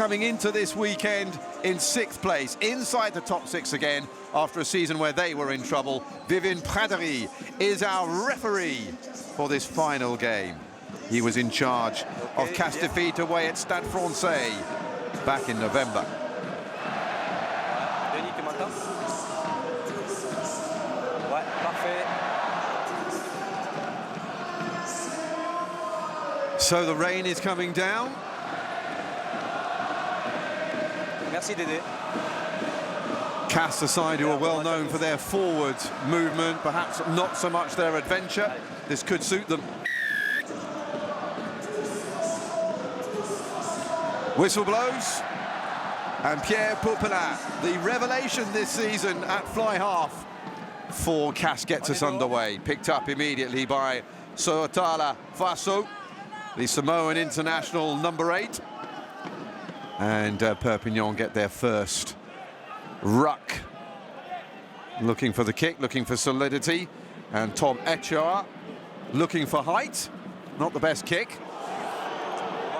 coming into this weekend in 6th place, inside the top 6 again, after a season where they were in trouble. Vivian Praderie is our referee for this final game. He was in charge of Castres defeat away at Stade Francais back in November. So the rain is coming down. Merci Dédé. Castres, a side who are well known for their forward movement, perhaps not so much their adventure. This could suit them. Whistle blows, and Pierre Perpignan, the revelation this season at fly half for Castres, gets us underway. Picked up immediately by Sootala Faso, the Samoan international number 8. And Perpignan get their first ruck. Looking for the kick, looking for solidity. And Tom Echar looking for height. Not the best kick.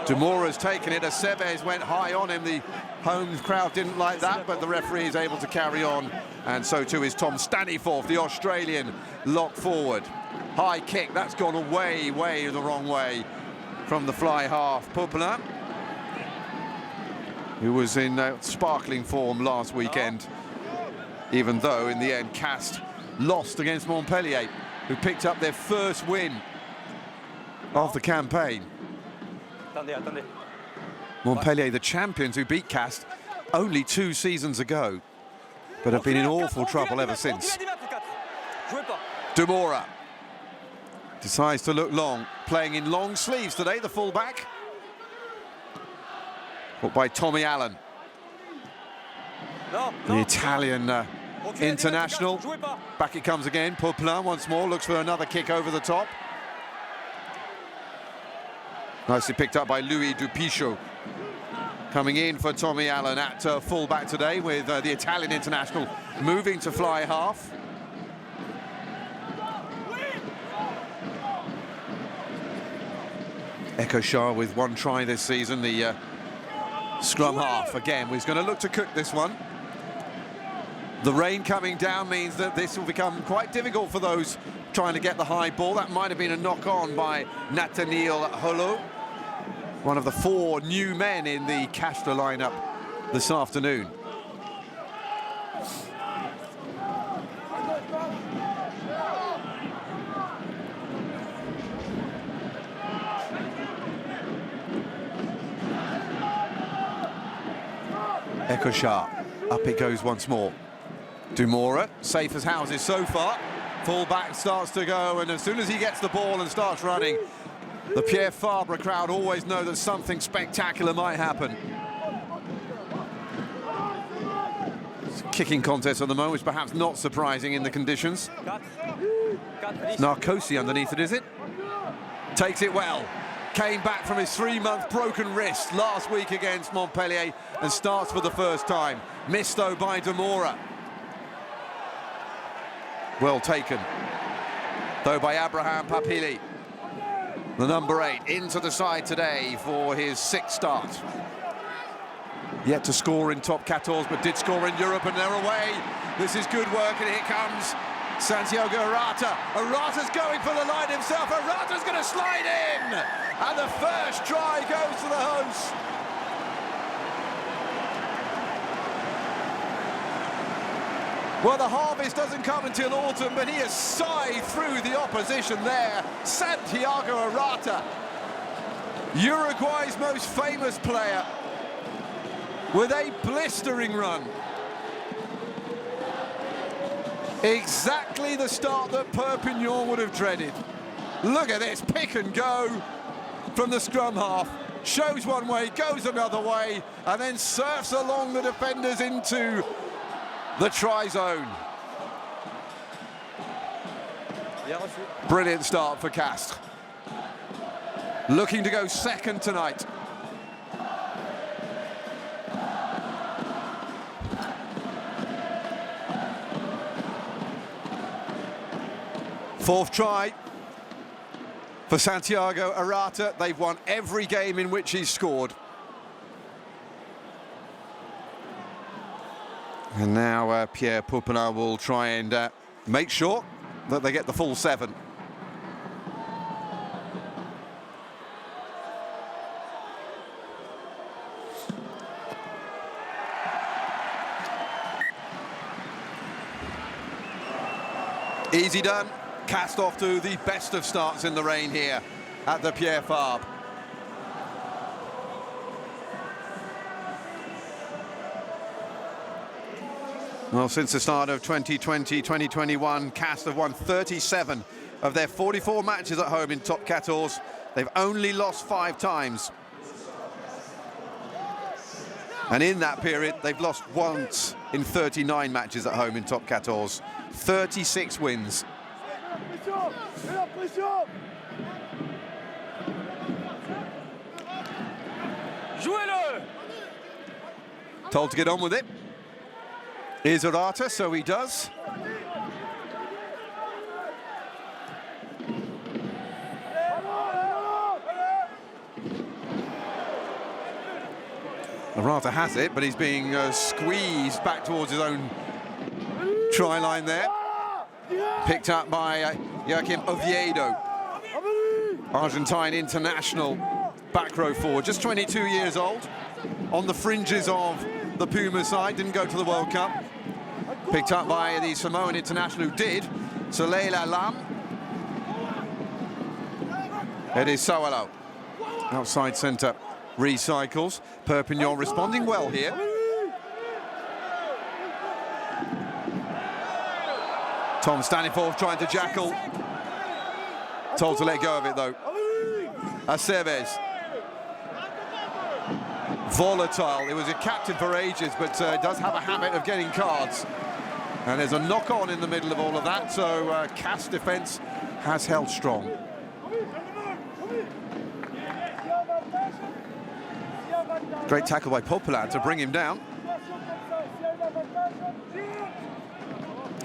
Demora's taken it. Aceves went high on him. The home crowd didn't like that, but the referee is able to carry on. And so too is Tom Staniforth, the Australian, locked forward. High kick, that's gone way the wrong way from the fly half. Perpignan, who was in sparkling form last weekend, even though in the end Castres lost against Montpellier, who picked up their first win of the campaign. Montpellier, the champions, who beat Castres only 2 seasons ago, but have been in awful trouble ever since. Demora decides to look long, playing in long sleeves today, the fullback. Caught by Tommy Allen, the Italian international. Back it comes again. Perpignan once more looks for another kick over the top. Nicely picked up by Louis Dupichot. Coming in for Tommy Allen at fullback today, with the Italian international moving to fly half. Ekoshar with 1 try this season, the scrum half again. He's going to look to cook this one. The rain coming down means that this will become quite difficult for those trying to get the high ball. That might have been a knock-on by Nathaniel Holo, one of the 4 new men in the Castres lineup this afternoon. Ekoshar, up it goes once more. Demora, safe as houses so far. Full-back starts to go, and as soon as he gets the ball and starts running, the Pierre Fabre crowd always know that something spectacular might happen. It's a kicking contest at the moment, which perhaps not surprising in the conditions. Narcosi underneath it, is it? Takes it well. Came back from his 3-month broken wrist last week against Montpellier and starts for the first time. Missed though by Demora. Well taken though by Abraham Papili, the number 8, into the side today for his 6th start. Yet to score in top 14, but did score in Europe, and they're away. This is good work, and here comes Santiago Arata. Arata's going for the line himself. Arata's going to slide in, and the first try goes to the host. Well, the harvest doesn't come until autumn, but he has scythed through the opposition there. Santiago Arata, Uruguay's most famous player, with a blistering run. Exactly the start that Perpignan would have dreaded. Look at this, pick and go from the scrum half. Shows one way, goes another way, and then surfs along the defenders into the try zone. Brilliant start for Castres. Looking to go second tonight. Fourth try for Santiago Arata. They've won every game in which he's scored. And now Pierre Popelin will try and make sure that they get the full 7. Easy done. Cast off to the best of starts in the rain here at the Pierre Fabre. Well, since the start of 2020-2021, Castres have won 37 of their 44 matches at home in Top 14. They've only lost 5 times. And in that period, they've lost once in 39 matches at home in Top 14. 36 wins. Told to get on with it. Is Arata, so he does. Arata has it, but he's being squeezed back towards his own try line there. Picked up by Joaquim Oviedo, Argentine international back row forward, just 22 years old, on the fringes of the Puma side, didn't go to the World Cup. Picked up by the Samoan international who did, Soleil Alam. It is Sawalo, outside centre, recycles. Perpignan responding well here. Tom Staniforth trying to jackal. Told to let go of it though. Aceves. Volatile. It was a captain for ages, but does have a habit of getting cards. And there's a knock-on in the middle of all of that, so Castres defence has held strong. Great tackle by Popelin to bring him down.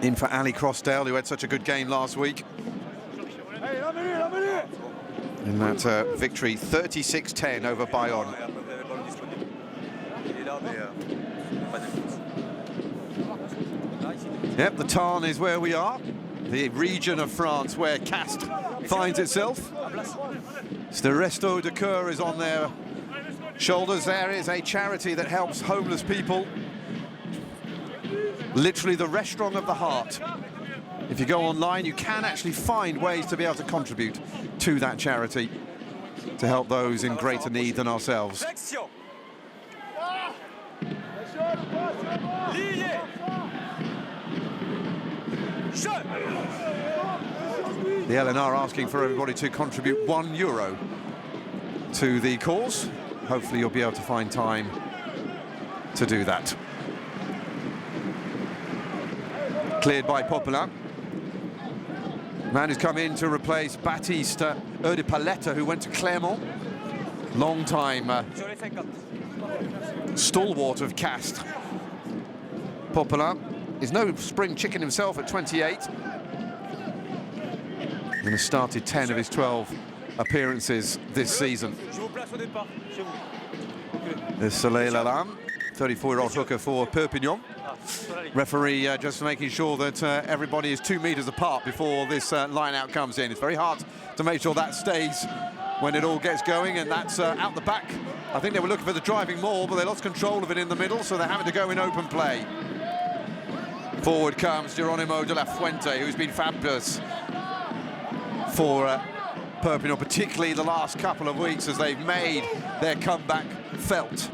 In for Ali Crossdale, who had such a good game last week. In that victory, 36-10 over Bayonne. Yep, the Tarn is where we are, the region of France where Castres finds itself. The Resto de Coeur is on their shoulders. There is a charity that helps homeless people. Literally the restaurant of the heart. If you go online, you can actually find ways to be able to contribute to that charity to help those in greater need than ourselves. The LNR asking for everybody to contribute €1 to the cause. Hopefully you'll be able to find time to do that. Cleared by Popelin. Man who's come in to replace Baptiste Eudepaletta, who went to Clermont. Long time stalwart of Castres. Popelin is no spring chicken himself at 28. And has started 10 of his 12 appearances this season. There's Soleil Alam, 34-year-old hooker for Perpignan. Referee just making sure that everybody is 2 meters apart before this line-out comes in. It's very hard to make sure that stays when it all gets going, and that's out the back. I think they were looking for the driving maul, but they lost control of it in the middle, so they're having to go in open play. Forward comes Geronimo de la Fuente, who's been fabulous for Perpignan, particularly the last couple of weeks as they've made their comeback felt.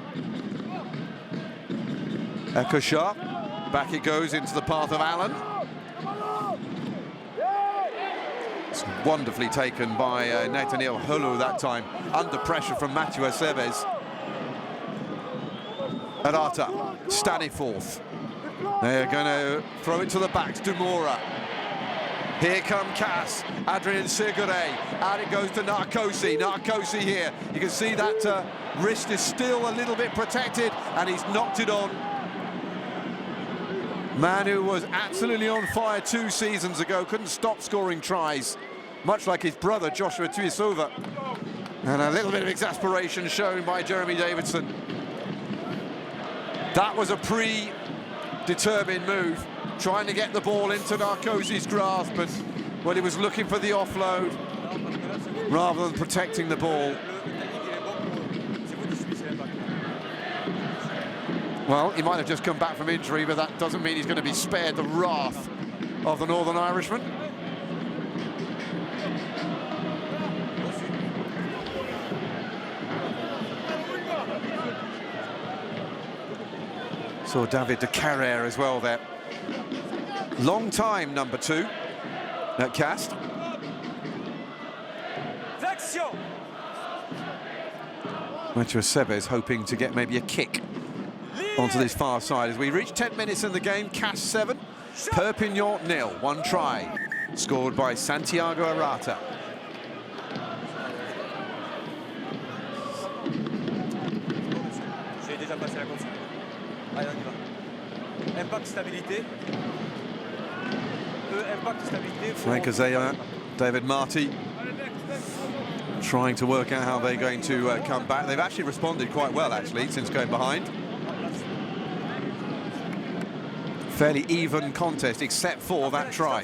Ekosha, back it goes into the path of Allen. It's wonderfully taken by Nathaniel Hulu that time, under pressure from Mathieu Aceves. Arata, Staniforth. They're going to throw it to the backs, Dumora. Here come Cass, Adrien Segure, out it goes to Narcosi. Narcosi here, you can see that wrist is still a little bit protected, and he's knocked it on. Man who was absolutely on fire 2 seasons ago, couldn't stop scoring tries, much like his brother Joshua Tuisova. And a little bit of exasperation shown by Jeremy Davidson. That was a determined move, trying to get the ball into Narcosi's grasp, and well, he was looking for the offload rather than protecting the ball. Well, he might have just come back from injury, but that doesn't mean he's going to be spared the wrath of the Northern Irishman. Saw David de Carrère as well there. Long time number 2 at Castres. Mathieu Sebes hoping to get maybe a kick onto this far side as we reach 10 minutes in the game. Castres 7, Perpignan 0. One try scored by Santiago Arata. Allez, on y va. Impact, stabilité. Impact, stabilité. Frank Azea, David Marty trying to work out how they're going to come back. They've actually responded quite well, actually, since going behind. Fairly even contest, except for that try.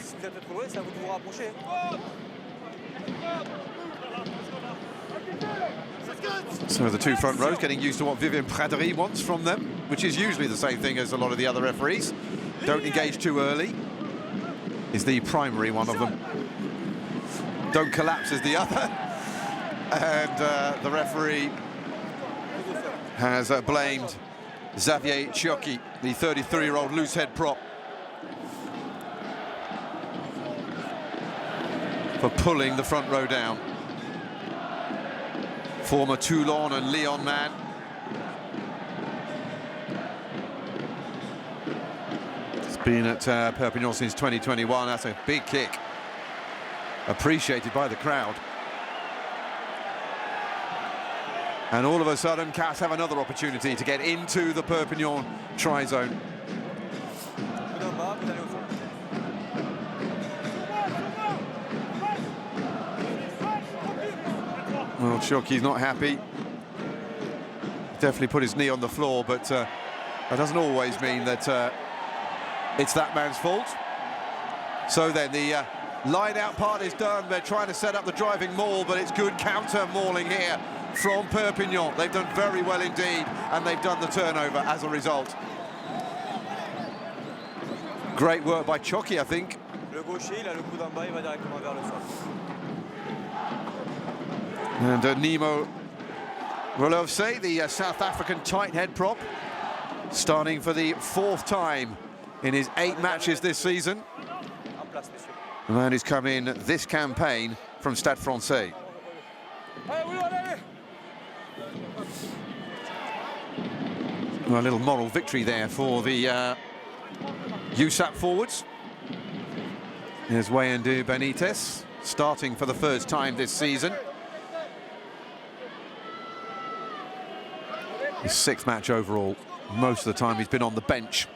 So the 2 front rows getting used to what Vivian Praderie wants from them, which is usually the same thing as a lot of the other referees. Don't engage too early is the primary one of them. Don't collapse is the other. And the referee has blamed Xavier Chiocchi, the 33-year-old loose head prop, for pulling the front row down. Former Toulon and Lyon man. It's been at Perpignan since 2021. That's a big kick. Appreciated by the crowd. And all of a sudden, Castres have another opportunity to get into the Perpignan try-zone. Well, Chiocchi's not happy. Definitely put his knee on the floor, but that doesn't always mean that it's that man's fault. So then the line-out part is done. They're trying to set up the driving maul, but it's good counter-mauling here from Perpignan. They've done very well indeed, and they've done the turnover as a result. Great work by Chiocchi, I think. And Nemo Rolovse, the South African tight head prop, starting for the 4th time in his 8 matches this season. The man who's come in this campaign from Stade Francais. Well, a little moral victory there for the USAP forwards. Here's Wayandu Benitez, starting for the first time this season. His 6th match overall. Most of the time he's been on the bench.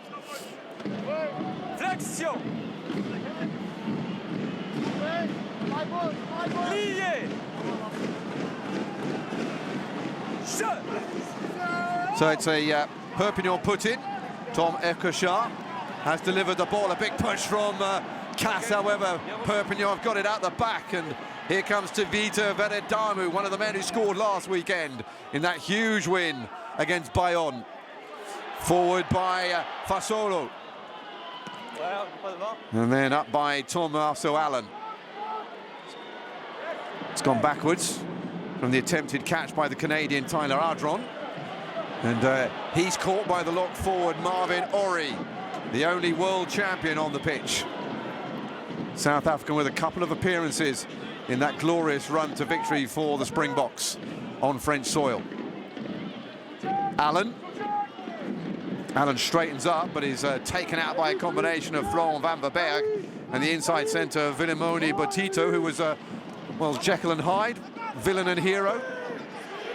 So it's a Perpignan put-in. Tom Ekochar has delivered the ball. A big push from Castres, however. Perpignan have got it out the back, and here comes Tevita Veredamu, one of the men who scored last weekend in that huge win against Bayonne. Forward by Fasolo. And then up by Thomas Allen. It's gone backwards from the attempted catch by the Canadian Tyler Ardron. And he's caught by the lock forward Marvin Ori, the only world champion on the pitch. South African with a couple of appearances in that glorious run to victory for the Springboks on French soil. Allen straightens up, but is taken out by a combination of Florent van der Berg and the inside centre Villemoni Botito, who was well, Jekyll and Hyde, villain and hero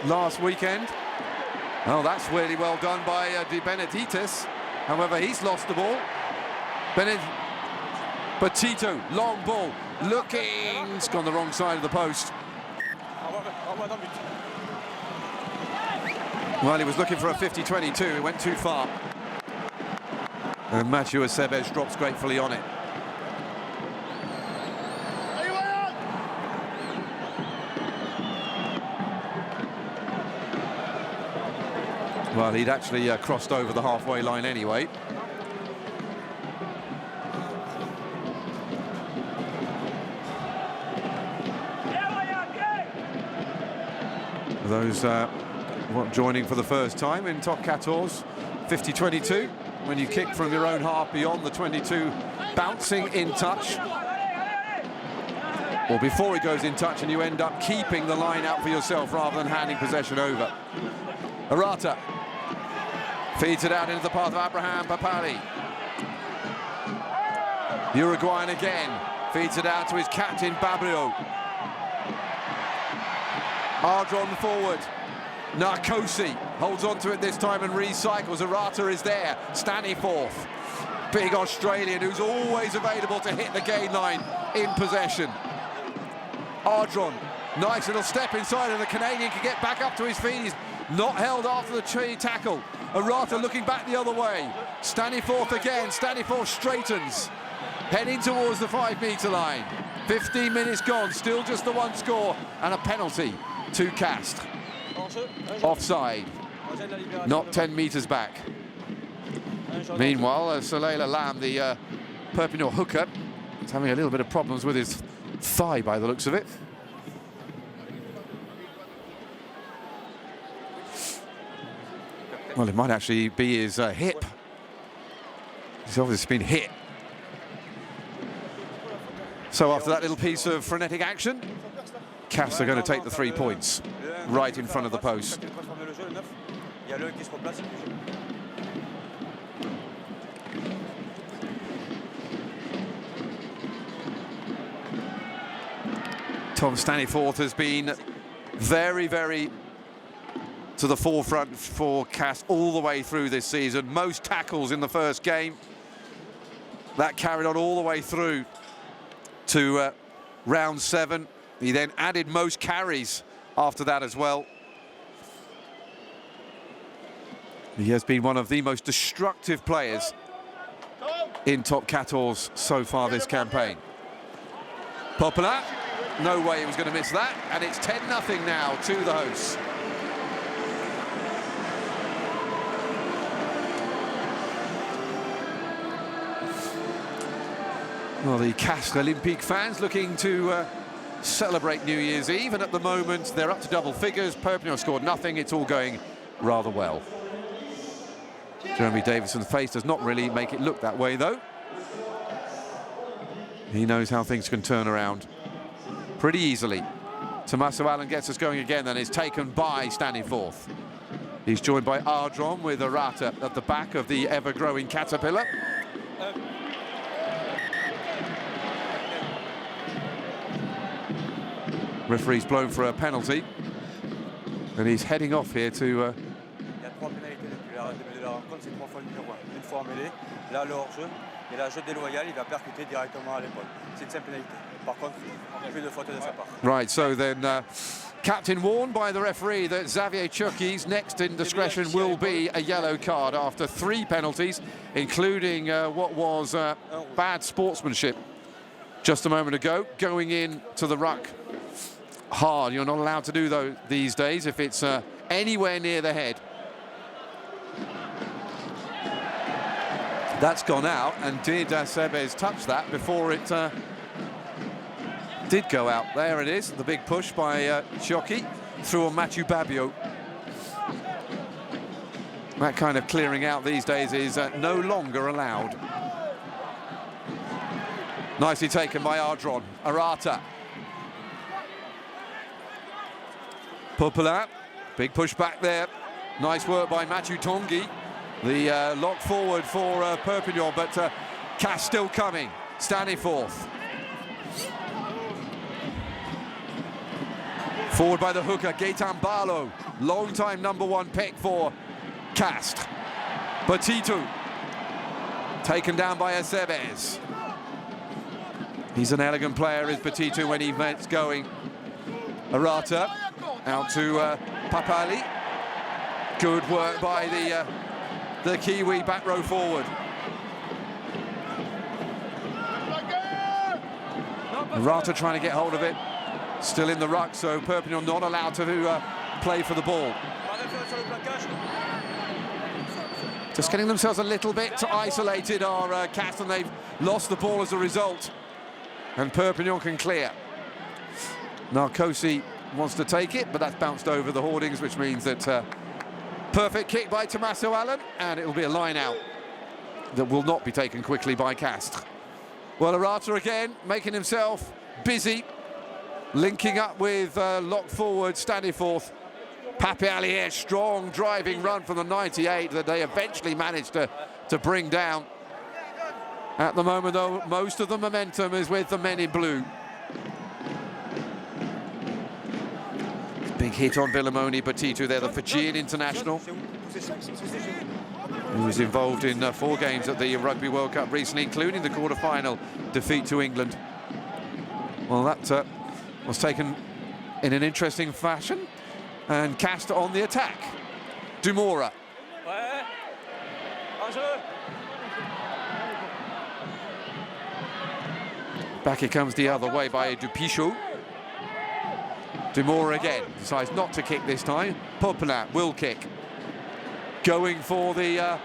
last weekend. Oh, that's really well done by De Benedictis. However, he's lost the ball. Botito, long ball, looking, it's gone the wrong side of the post. Well, he was looking for a 50-22, it went too far. And Mathieu Acebes drops gratefully on it. Well, he'd actually crossed over the halfway line anyway. Those joining for the first time in Top 14, 50-22, when you kick from your own half beyond the 22, bouncing in touch. Or before it goes in touch and you end up keeping the line out for yourself rather than handing possession over. Arata feeds it out into the path of Abraham Papali. Uruguayan again, feeds it out to his captain Babrio. Ardron forward. Narcosi holds on to it this time and recycles. Arata is there, Staniforth. Big Australian who's always available to hit the gain line in possession. Ardron, nice little step inside, and the Canadian can get back up to his feet. He's not held after the tree tackle. Arata looking back the other way. Staniforth again, Staniforth straightens, heading towards the 5-metre line. 15 minutes gone, still just the one score and a penalty to Castres. Offside, not 10 metres back. Meanwhile, Soleil Lam, the Perpignan hooker, is having a little bit of problems with his thigh by the looks of it. Well, it might actually be his hip. He's obviously been hit. So after that little piece of frenetic action, Castres are going to take the 3 points right in front of the post. Tom Staniforth has been very, very to the forefront for Castres all the way through this season. Most tackles in the first game. That carried on all the way through to round 7. He then added most carries after that as well. He has been one of the most destructive players in Top 14 so far this campaign. Poplar, no way he was going to miss that, and it's 10-0 now to the hosts. Well, the Castres Olympique fans looking to celebrate New Year's Eve, and at the moment they're up to double figures. Perpignan scored nothing. It's all going rather well. Jeremy Davison's face does not really make it look that way, though. He knows how things can turn around pretty easily. Tommaso Allen gets us going again, and is taken by Staniforth. He's joined by Ardron with Arata at the back of the ever-growing caterpillar. Referee's blown for a penalty, and he's heading off here to... Right, so then captain warned by the referee that Xavier Chucky's next indiscretion will be a yellow card after 3 penalties, including what was bad sportsmanship just a moment ago, going in to the ruck hard. You're not allowed to do those these days if it's anywhere near the head. That's gone out, and did Acebes touch that before it did go out? There it is, the big push by Choki through on Mathieu Babio. That kind of clearing out these days is no longer allowed. Nicely taken by Ardron. Arata. Poplar, big push back there. Nice work by Mathieu Tanguy. The lock forward for Perpignan, but Castres still coming. Staniforth. Forward by the hooker, Gaetan Barlow. Long-time #1 pick for Castres. Batitu. Taken down by Acebes. He's an elegant player, is Batitu, when he gets going. Arata out to Papali. Good work by the Kiwi back row forward. Rata trying to get hold of it. Still in the ruck, so Perpignan not allowed to play for the ball. Just getting themselves a little bit isolated are Castres, and they've lost the ball as a result. And Perpignan can clear. Narcosi wants to take it, but that's bounced over the hoardings, which means that perfect kick by Tommaso Allen, and it will be a line out that will not be taken quickly by Castres. Well, Arata again making himself busy, linking up with lock forward Staniforth. Pape Allier, strong driving run from the 98 that they eventually managed to bring down. At the moment, though, most of the momentum is with the men in blue. Big hit on Villamoni Batitu there, the Fijian international, who was involved in 4 games at the Rugby World Cup recently, including the quarter-final defeat to England. Well, that was taken in an interesting fashion, and Castres on the attack. Dumora. Back it comes the other way by Dupichot. Dumora again, decides not to kick this time. Perpignan will kick. Going for the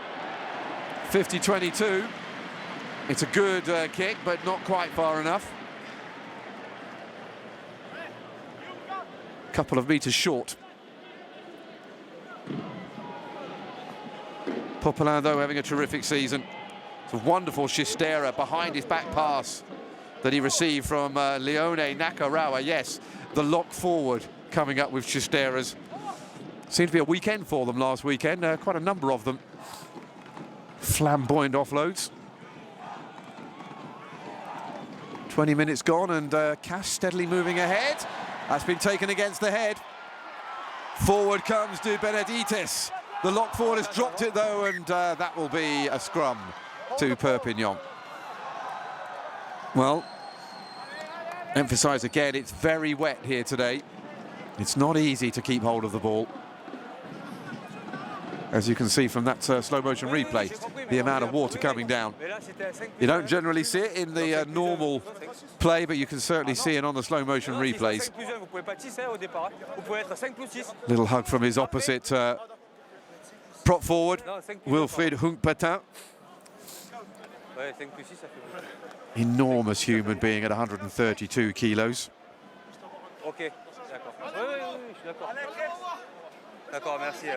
50-22. It's a good kick, but not quite far enough. Couple of metres short. Perpignan, though, having a terrific season. It's a wonderful Chistera behind his back pass that he received from Leone Nakarawa. Yes, the lock forward coming up with Chisteras. Seemed to be a weekend for them last weekend, quite a number of them. Flamboyant offloads. 20 minutes gone, and Castres steadily moving ahead. That's been taken against the head. Forward comes De Benedictis. The lock forward has dropped it, though, and that will be a scrum to Perpignan. Well, emphasise again, it's very wet here today. It's not easy to keep hold of the ball. As you can see from that slow motion replay, the amount of water coming down. You don't generally see it in the normal play, but you can certainly see it on the slow motion replays. Little hug from his opposite prop forward, Wilfried Hunkpatin. Enormous human being at 132 kilos. D'accord, merci.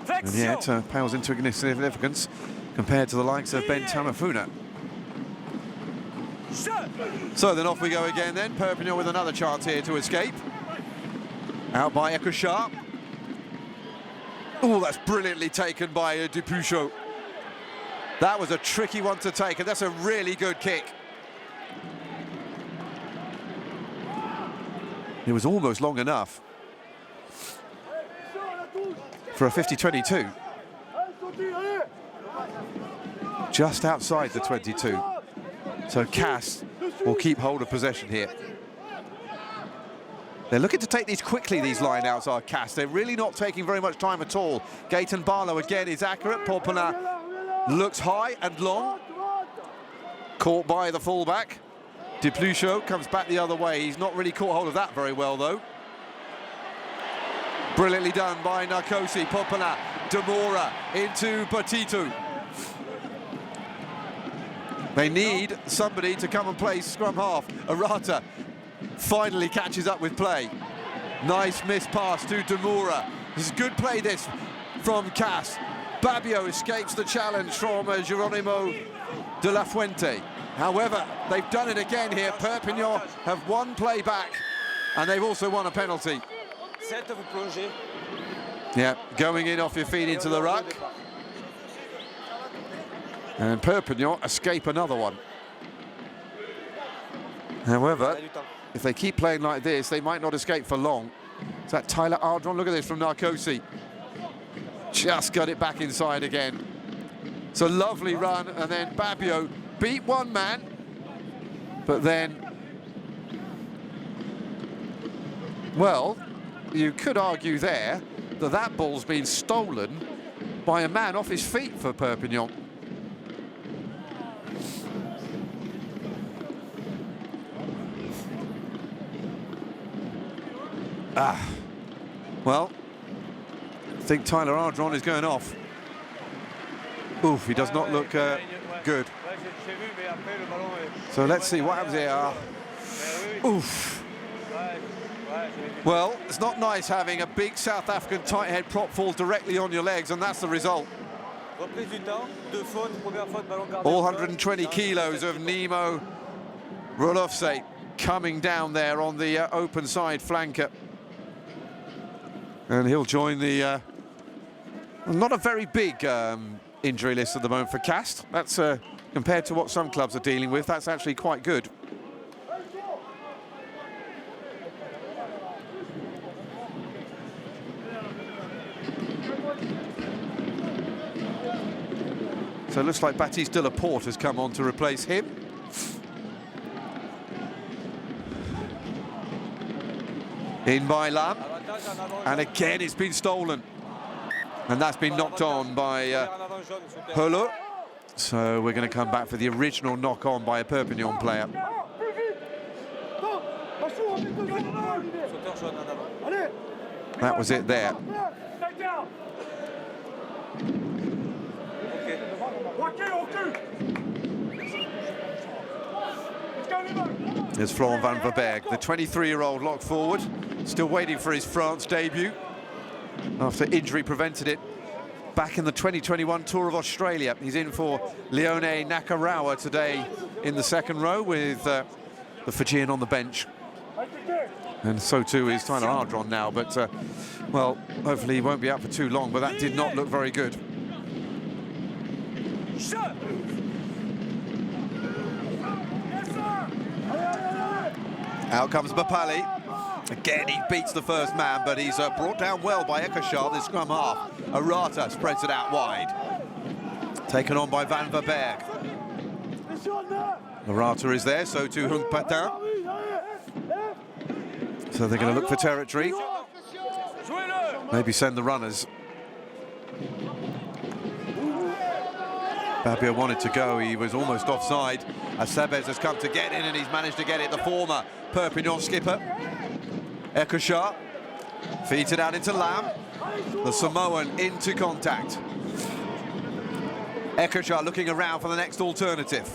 And yet pales into insignificance compared to the likes of Ben Tamafuna. So then off we go again then. Perpignan with another chance here to escape. Out by Ekoshar. Oh, that's brilliantly taken by Dupuchot. That was a tricky one to take, and that's a really good kick. It was almost long enough for a 50-22. Just outside the 22. So Castres will keep hold of possession here. They're looking to take these quickly, these line-outs are Castres. They're really not taking very much time at all. Gaetan Barlow again is accurate. Perpignan looks high and long. Caught by the fullback. Dupuchot comes back the other way. He's not really caught hold of that very well, though. Brilliantly done by Narcosi. Perpignan, Dumora into Batitu. They need somebody to come and play scrum half. Arata finally catches up with play. Nice missed pass to Dumora. This is good play, this, from Castres. Babio escapes the challenge from Geronimo de la Fuente. However, they've done it again here. Perpignan have one play back, and they've also won a penalty. Yeah, going in off your feet into the ruck. And Perpignan escape another one. However, if they keep playing like this, they might not escape for long. Is that Tyler Ardron? Look at this from Narcosi. Just got it back inside again. It's a lovely run, and then Babio beat one man, but then, well, you could argue there that that ball's been stolen by a man off his feet for Perpignan. Well, I think Tyler Ardron is going off. Oof, he does not look good. So let's see what happens here. Oof. Well, it's not nice having a big South African tight head prop fall directly on your legs, and that's the result. All 120 kilos of Nemo Rolofse coming down there on the open side flanker. And he'll join the not a very big injury list at the moment for Castres. That's compared to what some clubs are dealing with, that's actually quite good. So it looks like Baptiste Delaporte has come on to replace him. In by Lam, and again it's been stolen, and that's been knocked on by Holo. So we're going to come back for the original knock on by a Perpignan player. That was it there. There's Florent van Verberg, the 23-year-old lock forward, still waiting for his France debut after injury prevented it back in the 2021 Tour of Australia. He's in for Leone Nakarawa today in the second row with the Fijian on the bench. And so too is Tyler Ardron now, but well, hopefully he won't be out for too long, but that did not look very good. Out comes Bapali. Again, he beats the first man, but he's brought down well by Ekashar, the scrum half. Arata spreads it out wide. Taken on by Van Verberg. Arata is there, so too Hung Patin. So they're going to look for territory. Maybe send the runners. Babia wanted to go, he was almost offside. Acebes has come to get in and he's managed to get it. The former Perpignan skipper, Ekashar, feeds it out into Lam. The Samoan into contact. Ekashar looking around for the next alternative.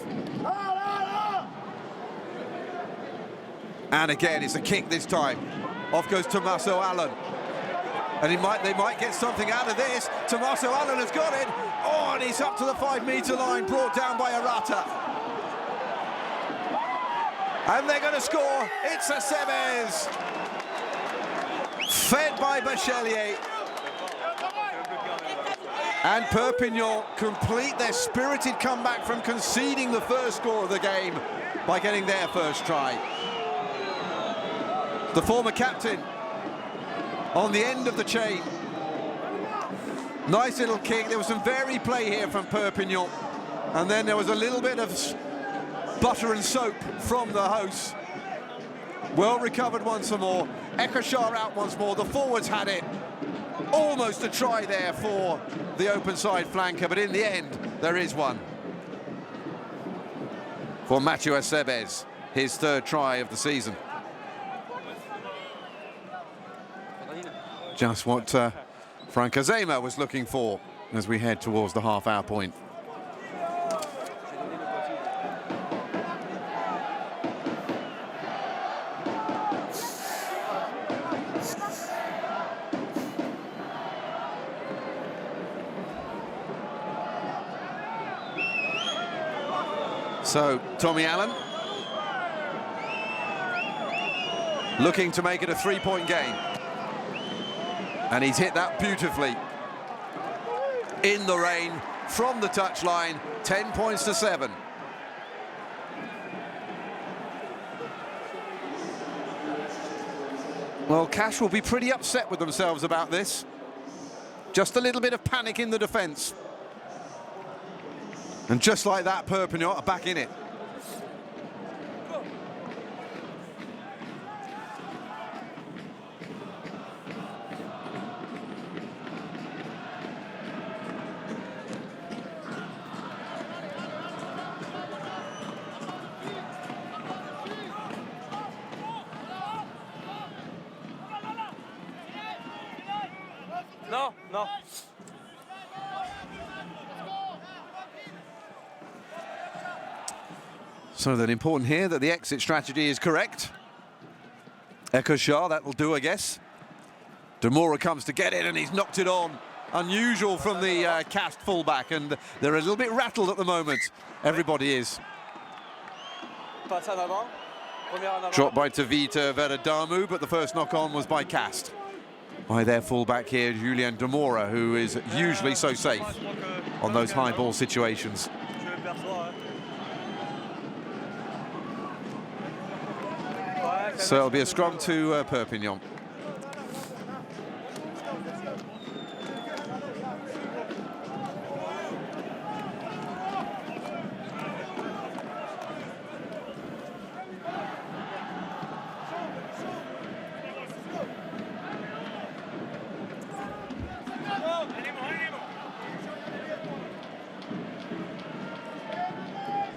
And again, it's a kick this time. Off goes Tommaso Allen. And they might get something out of this. Tommaso Allen has got it. Oh, and he's up to the 5-metre line, brought down by Arata. And they're going to score. It's Acebes. Fed by Bachelier. And Perpignan complete their spirited comeback from conceding the first score of the game by getting their first try. The former captain on the end of the chain. Nice little kick. There was some varied play here from Perpignan. And then there was a little bit of butter and soap from the hosts. Well recovered once more. Ekashar out once more. The forwards had it. Almost a try there for the open side flanker, but in the end, there is one. For Mathieu Acebes, his third try of the season. Just what Frank Azema was looking for as we head towards the half-hour point. So, Tommy Allen looking to make it a three-point game. And he's hit that beautifully. In the rain, from the touchline, 10 points to 7. Well, Castres will be pretty upset with themselves about this. Just a little bit of panic in the defence. And just like that, Perpignan are back in it. Non, non. So then important here that the exit strategy is correct. Ekosha, that will do, I guess. Demora comes to get it and he's knocked it on. Unusual from the Castres fullback, and they're a little bit rattled at the moment. Everybody is. Passe en avant. Première en avant. Dropped by Tavita Veradamu, but the first knock on was by Castres. By their fullback here, Julien Demora, who is usually so safe on those high ball situations. Je le perçois, hein. So it'll be a scrum to Perpignan.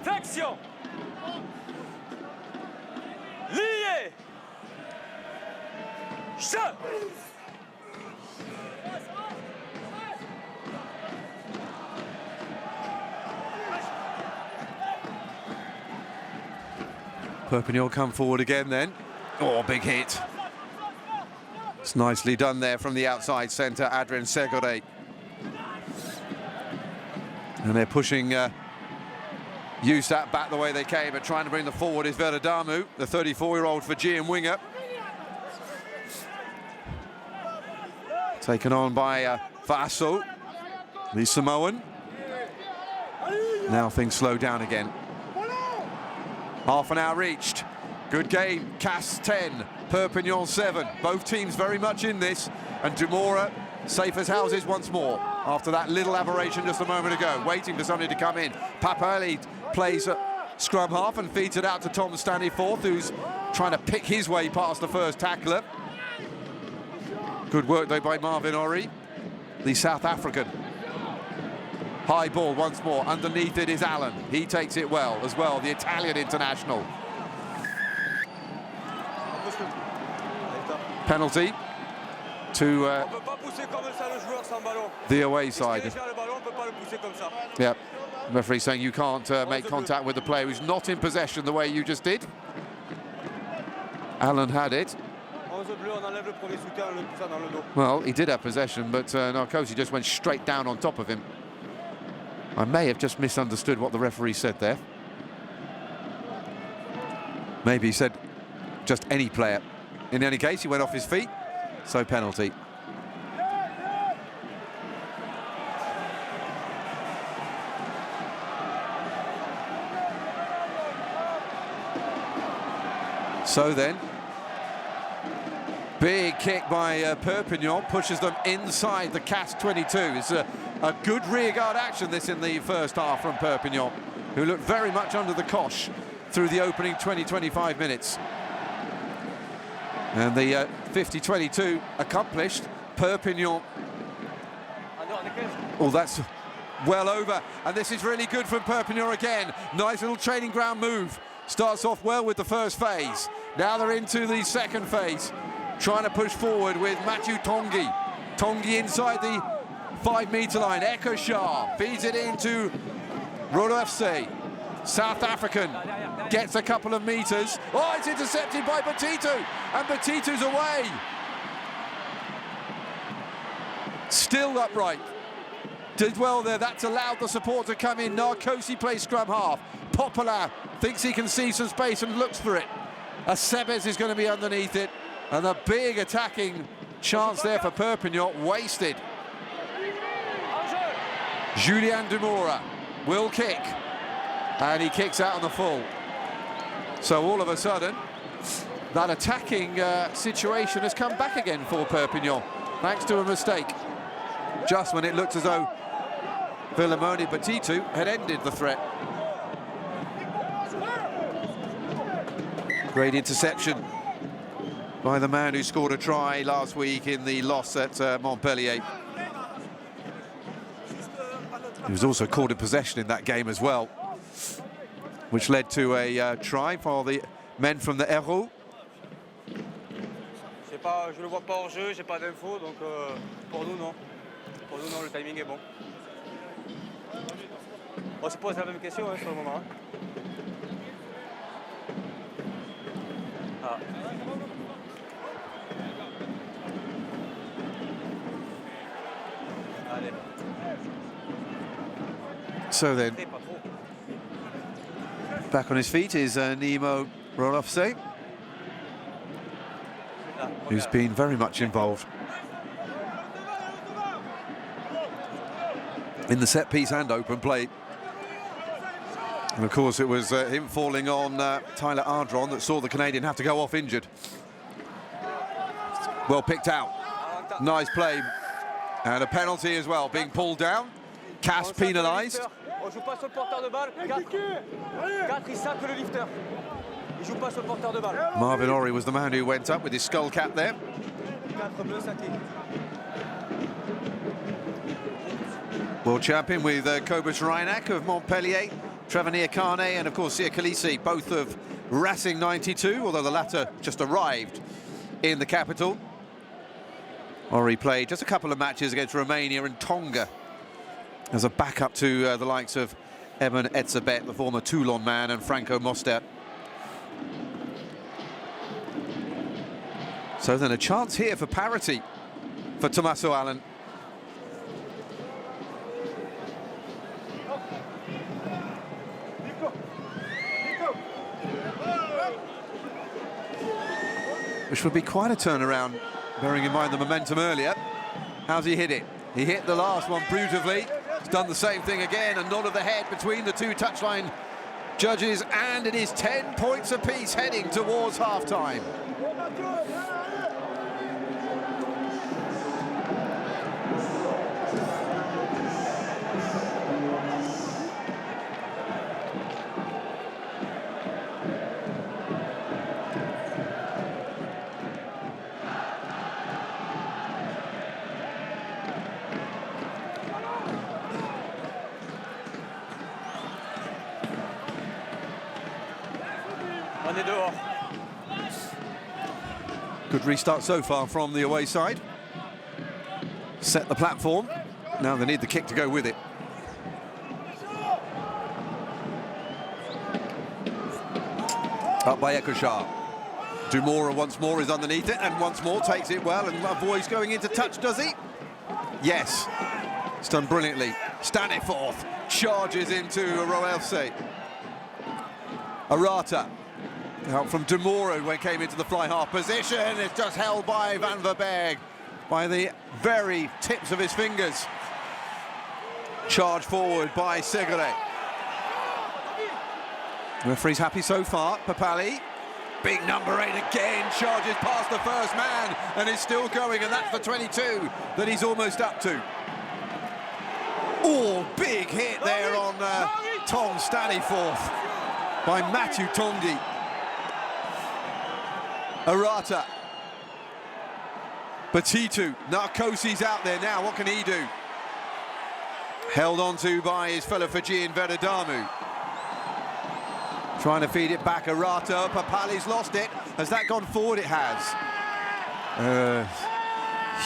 Flexion. Lié. Chat. Perpignan come forward again then. Oh, big hit. It's nicely done there from the outside centre, Adrien Segure. And they're pushing USAP back the way they came, but trying to bring the forward is Veradamu, the 34-year-old Fijian winger. Taken on by Faso, the Samoan. Now things slow down again. Half an hour reached. Good game. Castres 10, Perpignan 7. Both teams very much in this. And Demora safe as houses once more after that little aberration just a moment ago, waiting for somebody to come in. Papali plays scrum half and feeds it out to Tom Staniforth, who's trying to pick his way past the first tackler. Good work though by Marvin Ori, the South African. High ball once more. Underneath it is Allen. He takes it well as well, the Italian international. Penalty to the away side. Yep. Referee saying you can't make contact with the player who's not in possession the way you just did. Allen had it. Well, he did have possession, but Narcosi just went straight down on top of him. I may have just misunderstood what the referee said there. Maybe he said just any player. In any case, he went off his feet, so penalty. So then, big kick by Perpignan pushes them inside the Castres 22. It's a good rearguard action, this, in the first half from Perpignan, who looked very much under the cosh through the opening 20-25 minutes. And the 50-22 accomplished. Perpignan. Oh, that's well over. And this is really good from Perpignan again. Nice little training ground move. Starts off well with the first phase. Now they're into the second phase. Trying to push forward with Mathieu Tanguy. Tanguy inside the 5-metre line. Ekosha feeds it into Rodolfse. South African gets a couple of meters. Oh, it's intercepted by Batitu, and Batitu's away. Still upright. Did well there. That's allowed the support to come in. Narcosi plays scrum half. Poplar thinks he can see some space and looks for it. Acebes is going to be underneath it. And a big attacking chance there for Perpignan, wasted. Julien Demora will kick. And he kicks out on the full. So all of a sudden, that attacking situation has come back again for Perpignan, thanks to a mistake. Just when it looked as though Philemoni Batitu had ended the threat. Great interception by the man who scored a try last week in the loss at Montpellier. He was also caught in possession in that game as well, which led to a try for the men from the Hérault. le vois pas hors jeu, j'ai pas d'infos, donc pour nous non. Pour nous non, le timing est bon. On se pose la même question hein, sur le moment. Hein. Ah. Allez. So then, Pas trop. back on his feet is Nemo Rolofse, Là, who's been very much involved in the set piece and open play. And of course it was him falling on Tyler Ardron that saw the Canadian have to go off injured. Well picked out, nice play, and a penalty as well, being pulled down. Castres penalised. On joue pas sur le porteur de balle. 4, il sape le lifter. Il joue pas sur le porteur de balle. Marvin Ory was the man who went up with his skull cap there. 4 bleus saqués. World champion with Kobus Reinach of Montpellier, Trevor Niakane and of course Sia Khaleesi, both of Racing 92, although the latter just arrived in the capital. Ory played just a couple of matches against Romania and Tonga as a backup to the likes of Evan Etzebeth, the former Toulon man, and Franco Mostert. So then a chance here for parity for Tommaso Allen. Which would be quite a turnaround, bearing in mind the momentum earlier. How's he hit it? He hit the last one beautifully. He's done the same thing again, a nod of the head between the two touchline judges, and it is 10 points apiece heading towards half-time. On est dehors. Good restart so far from the away side. Set the platform. Now they need the kick to go with it. Up by Ekoshar. Dumora once more is underneath it, and once more takes it well and avoids going into touch, does he? Yes. It's done brilliantly. Staniforth charges into Roelse. Arata. Out from Demoro when came into the fly half position. It's just held by Van Verberg by the very tips of his fingers. Charge forward by Segre. Referee's happy so far. Papali, big number 8 again, charges past the first man and is still going, and that's the 22 that he's almost up to. Oh, big hit there on Tom Staniforth by Matthew Tongi. Arata. Batitu. Narcosi's out there now. What can he do? Held onto by his fellow Fijian Veredamu. Trying to feed it back. Arata. Papali's lost it. Has that gone forward? It has.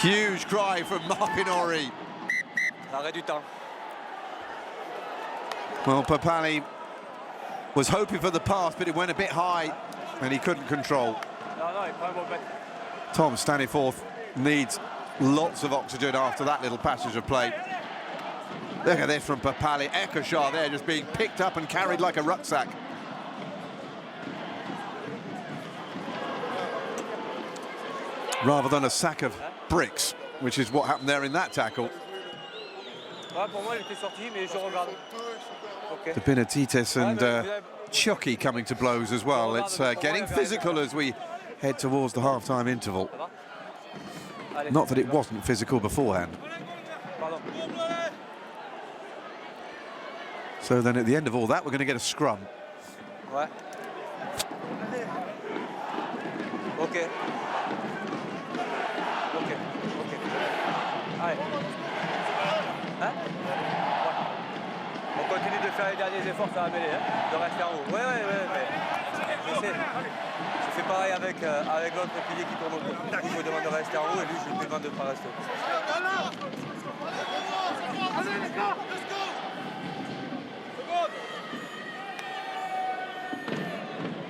Huge cry from Marvin Ory. Arrêt du temps. Well, Papali was hoping for the pass, but it went a bit high and he couldn't control. Tom Staniforth needs lots of oxygen after that little passage of play. Look at this from Papali. Ekoshar there just being picked up and carried like a rucksack. Rather than a sack of bricks, which is what happened there in that tackle. The Benedictes and Chucky coming to blows as well. It's getting physical as we head towards the half-time interval. Not that it wasn't physical beforehand. So then at the end of all that, we're going to get a scrum. Ouais. Ok. Allez. Hein? On continue de faire les derniers efforts, ça va mêler, hein, de rester en haut. Ouais, mais... sais. Je fais pareil avec l'autre pilier qui tourne autour. Lui, je lui demande de rester en haut et lui, je lui demande de ne pas rester.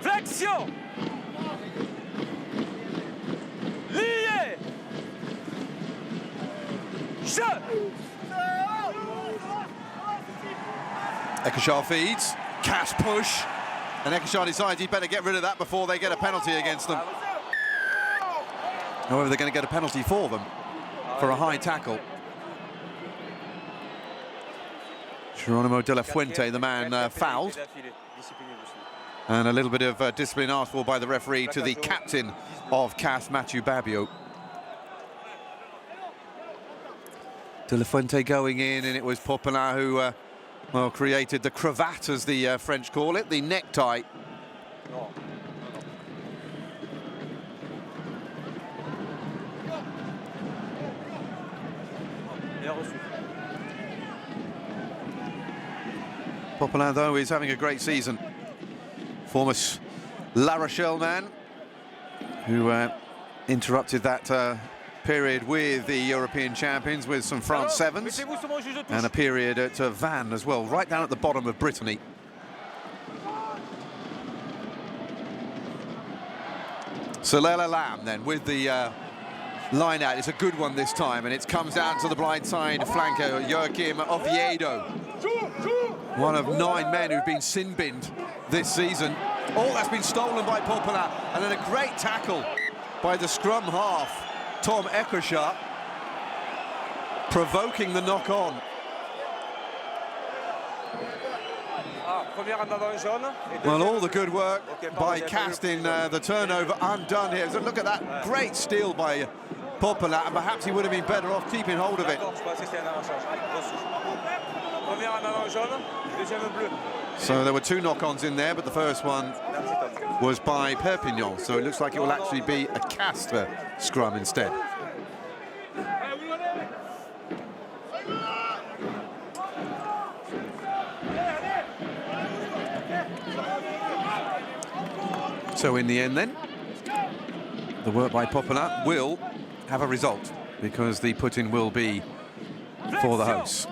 Flexion. Lié. Jeu. Ekashar feeds, Cash push, and Ekashar decides he'd better get rid of that before they get a penalty against them. However, they're going to get a penalty for them for a high tackle. Geronimo de la Fuente, the man fouled. And a little bit of discipline asked for by the referee to the captain of Castres, Mathieu Babio. De la Fuente going in, and it was Popelin who well, created the cravat, as the French call it, the necktie. Popelin, though, is having a great season. Former La Rochelle man who interrupted that period with the European champions with some France sevens, and a period at Vannes as well, right down at the bottom of Brittany. Solela Lam then with the line out. It's a good one this time, and it comes down to the blind side flanker, Joachim Oviedo. One of 9 men who've been sin-binned this season. All that's been stolen by Popelin, and then a great tackle by the scrum half, Tom Ekashar, provoking the knock-on. Well, all the good work by Castres in the turnover undone here. So look at that great steal by Popelin, and perhaps he would have been better off keeping hold of it. So there were 2 knock-ons in there, but the first one was by Perpignan, so it looks like it will actually be a Castres scrum instead. So in the end then, the work by Popelin will have a result, because the put-in will be for the hosts.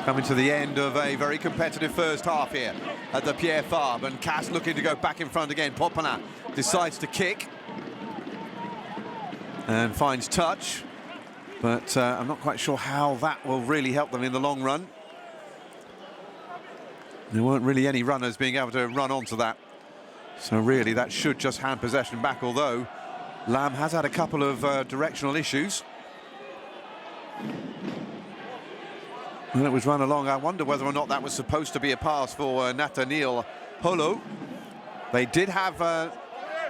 Coming to the end of a very competitive first half here at the Pierre Fabre, and Castres looking to go back in front again. Popelin decides to kick and finds touch, but I'm not quite sure how that will really help them in the long run. There weren't really any runners being able to run onto that, so really that should just hand possession back, although Lam has had a couple of directional issues. And it was run along. I wonder whether or not that was supposed to be a pass for Nathaniel Holo. They did have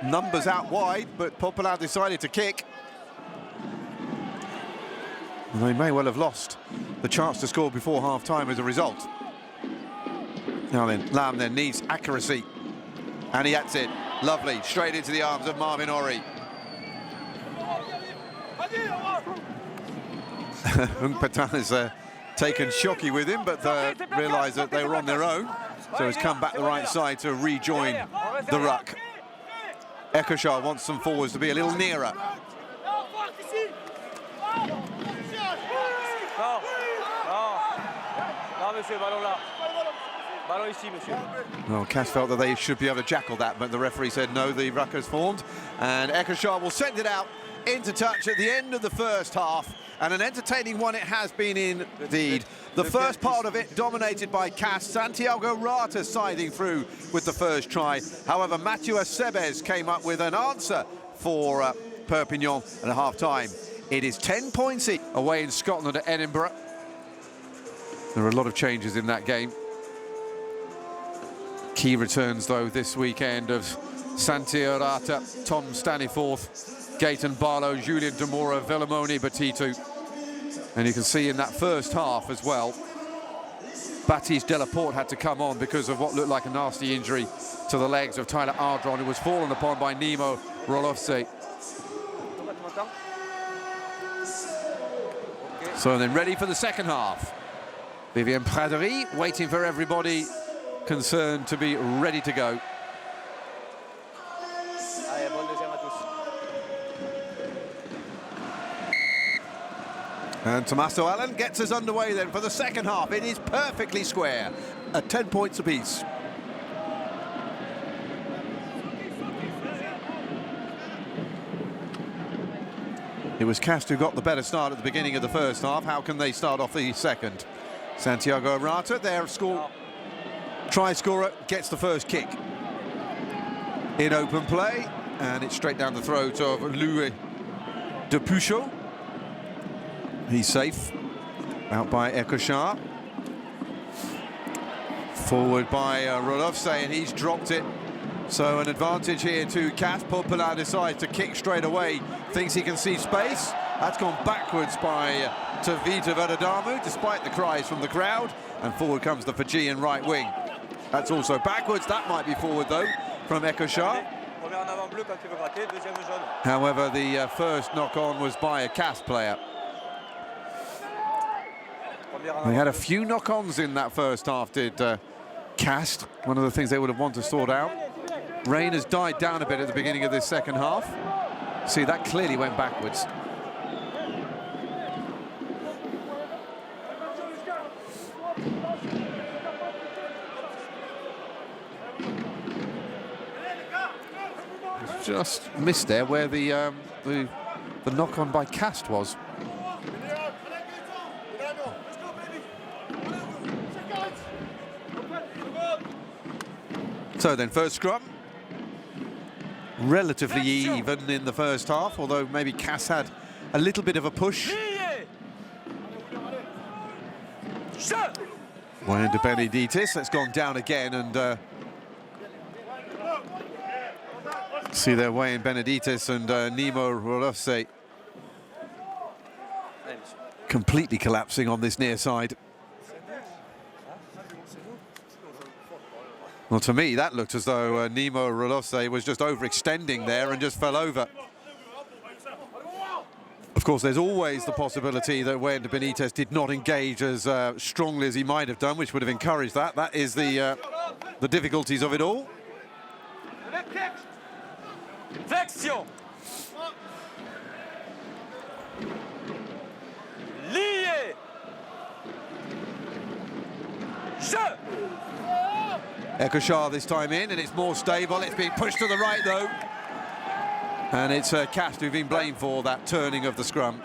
numbers out wide, but Popelin decided to kick. And they may well have lost the chance to score before half-time as a result. Now then, Lam then needs accuracy, and he hits it. Lovely, straight into the arms of Marvin Ori. Patin has taken Shockey with him, but realised that they were on their own, so has come back the right side to rejoin the ruck. Ekashar wants some forwards to be a little nearer. Well, Castres felt that they should be able to jackal that, but the referee said no, the ruck has formed, and Ekashar will send it out into touch at the end of the first half, and an entertaining one it has been indeed. The first part of it dominated by Castres. Santiago Rata siding through with the first try. However, Mathieu Sebes came up with an answer for Perpignan at half-time. It is 10 points away in Scotland at Edinburgh. There are a lot of changes in that game. Key returns, though, this weekend of Santiago Rata, Tom Staniforth, Gaetan Barlow, Julien Demora, Villamoni, Batitu. And you can see in that first half as well, Baptiste Delaporte had to come on because of what looked like a nasty injury to the legs of Tyler Ardron, who was fallen upon by Nemo Rolovse. So then ready for the second half. Vivian Praderie waiting for everybody concerned to be ready to go. Allez, bon deuxième à tous. And Tommaso Allen gets us underway then for the second half. It is perfectly square at 10 points apiece. It was Castres who got the better start at the beginning of the first half. How can they start off the second? Santiago Arata, their try scorer, gets the first kick. In open play, and it's straight down the throat of Louis de Puchot. He's safe. Out by Ekochar. Forward by Rolofse, and he's dropped it. So an advantage here to Castres. Perpignan decides to kick straight away. Thinks he can see space. That's gone backwards by Tavita Vedadamu, despite the cries from the crowd. And forward comes the Fijian right wing. That's also backwards. That might be forward, though, from Ekochar. However, the first knock-on was by a Castres player. They had a few knock-ons in that first half, did Castres. One of the things they would have wanted to sort out. Rain has died down a bit at the beginning of this second half. See, that clearly went backwards. Just missed there where the knock-on by Castres was. So then, first scrum. Relatively even in the first half, although maybe Castres had a little bit of a push. Wayne de Benedictis, that's gone down again, and see there Wayne Benedictis and Nemo Rolofse completely collapsing on this near side. Well, to me, that looked as though Nemo Rolofse was just overextending there and just fell over. Of course, there's always the possibility that Wayne de Benitez did not engage as strongly as he might have done, which would have encouraged that. That is the difficulties of it all. Flexion. Lié. Jeu. Ekochar this time in, and it's more stable. It's being pushed to the right, though. And it's Castres who've been blamed for that turning of the scrum.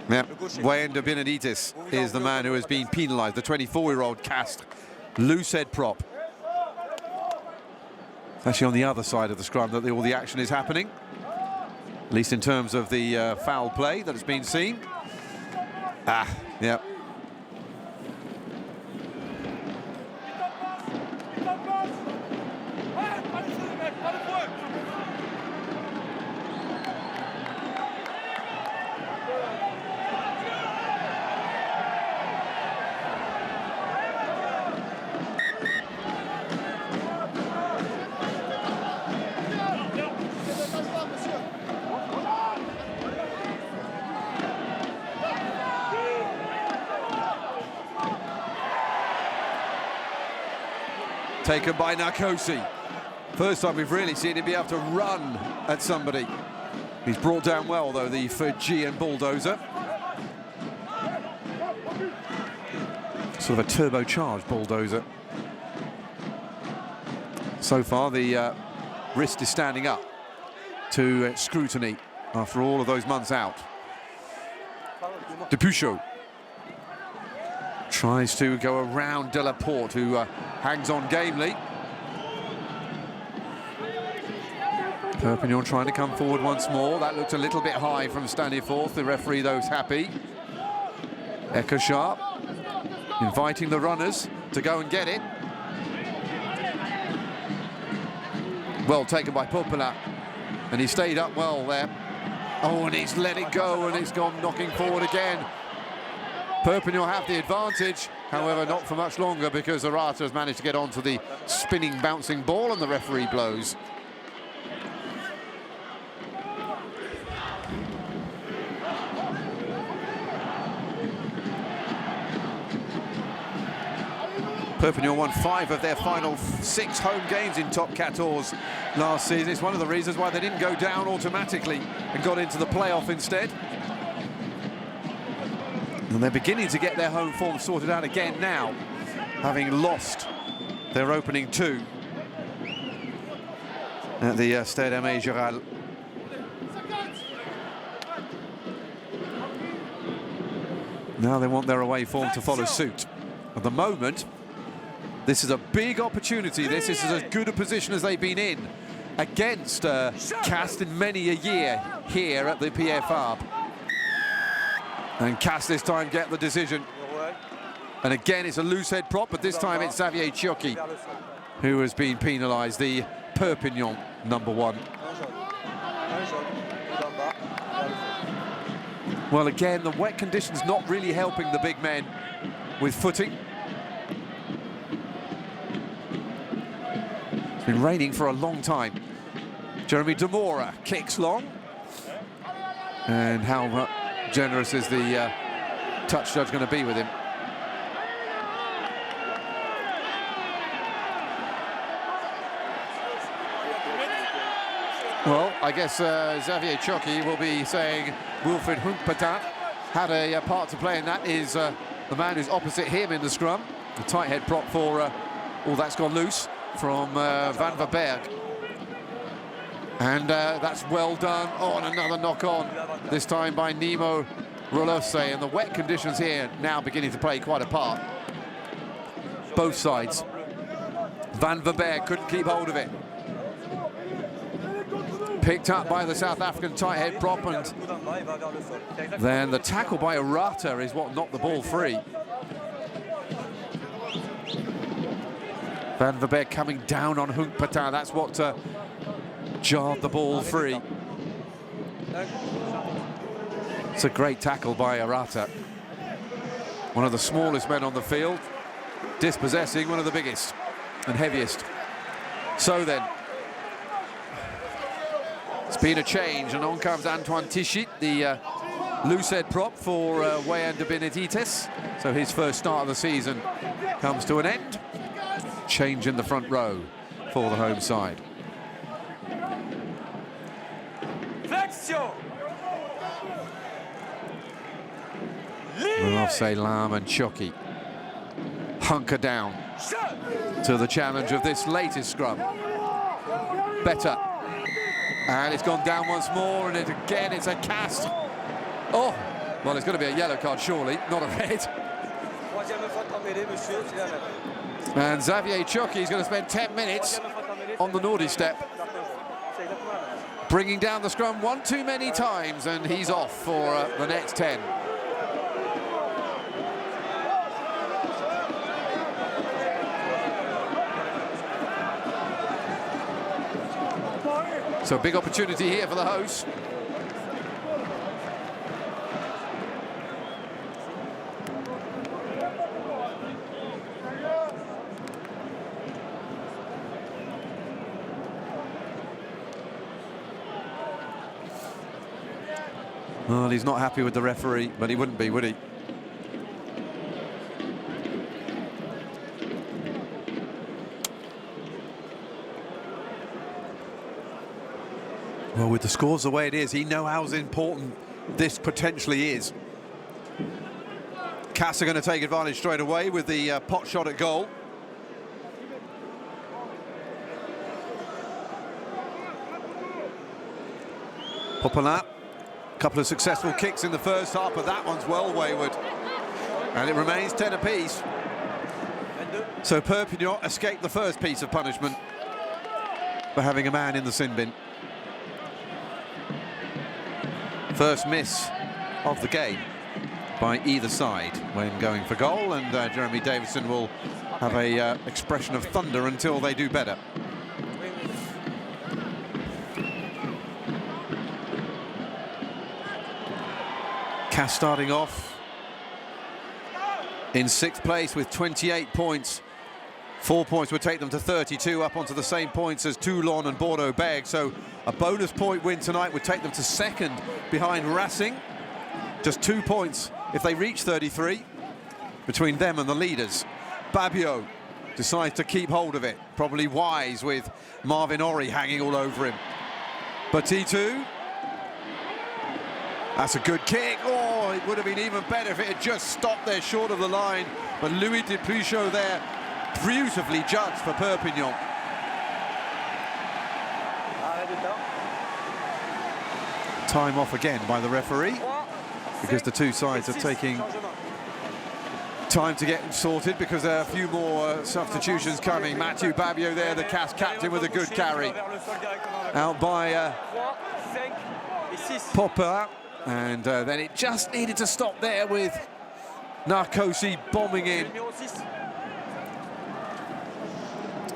Yeah. Wayne de Benedictis is the man who has been penalised, the 24-year-old Castres loose head prop. It's actually on the other side of the scrum that all the action is happening, at least in terms of the foul play that has been seen. Yeah. Taken by Narcosi. First time we've really seen him be able to run at somebody. He's brought down well, though, the Fijian bulldozer. Sort of a turbocharged bulldozer. So far, the wrist is standing up to scrutiny after all of those months out. De Puchot tries to go around Delaporte, who hangs on gamely. Perpignan trying to come forward once more. That looked a little bit high from Staniforth. The referee, though, is happy. Ekochar inviting the runners to go and get it. Well taken by Perpignan, and he stayed up well there. Oh, and he's let it go, and it's gone knocking forward again. Perpignan have the advantage, however, not for much longer, because Arata has managed to get onto the spinning, bouncing ball, and the referee blows. Perpignan won 5 of their final 6 home games in Top 14 last season. It's one of the reasons why they didn't go down automatically and got into the playoff instead. And they're beginning to get their home form sorted out again now, having lost their opening 2 at the Stade Aimé Giral. Now they want their away form to follow suit. At the moment, this is a big opportunity. This is as good a position as they've been in against Castres in many a year here at the PFR. And Castres this time get the decision. And again, it's a loose head prop, but this time it's Xavier Chiocchi who has been penalised, the Perpignan #1. Well, again, the wet conditions not really helping the big men with footing. It's been raining for a long time. Jeremy Demora kicks long. And how generous is the touch judge going to be with him? Well, I guess Xavier Chiocchi will be saying Wilfried Hunkpatin had a part to play in that. Is the man who's opposite him in the scrum. The tight head prop for all that's gone loose from Van Verberg. And that's well done. Oh, and another knock on, this time by Nemo Rolose. And the wet conditions here now beginning to play quite a part. Both sides. Van Verberg couldn't keep hold of it. Picked up by the South African tight head prop, and then the tackle by Arata is what knocked the ball free. Van Verberg coming down on Hunkpatin, that's what jarred the ball free. It's a great tackle by Arata. One of the smallest men on the field, dispossessing one of the biggest and heaviest. So then, it's been a change, and on comes Antoine Tichit, the loose head prop for Wayan de Benedictes. So his first start of the season comes to an end. Change in the front row for the home side. Rolose, Lam and Chiocchi hunker down to the challenge of this latest scrum. Better. And it's gone down once more, and again it's a cast. Oh, well, it's going to be a yellow card, surely, not a red. And Xavier Chiocchi is going to spend 10 minutes on the naughty step, bringing down the scrum one too many times, and he's off for the next 10. So big opportunity here for the hosts. Well, he's not happy with the referee, but he wouldn't be, would he? Well, with the scores the way it is, he knows how important this potentially is. Castres are going to take advantage straight away with the pot shot at goal. Popelin, a couple of successful kicks in the first half, but that one's well wayward. And it remains 10 apiece. So Perpignan escaped the first piece of punishment for having a man in the sin bin. First miss of the game by either side when going for goal, and Jeremy Davison will have a expression of thunder until they do better. Castres starting off in 6th place with 28 points. 4 points would take them to 32, up onto the same points as Toulon and Bordeaux-Bègles. So a bonus point win tonight would take them to 2nd behind Racing. Just 2 points if they reach 33 between them and the leaders. Babio decides to keep hold of it. Probably wise with Marvin Orri hanging all over him. Batitu. That's a good kick. Oh, it would have been even better if it had just stopped there short of the line. But Louis Depuchot there, beautifully judged for Perpignan. Time off again by the referee, because the two sides are taking time to get sorted, because there are a few more substitutions coming. Mathieu Babio there, the Castres captain, with a good carry. Out by Popper, and then it just needed to stop there with Narcosi bombing in.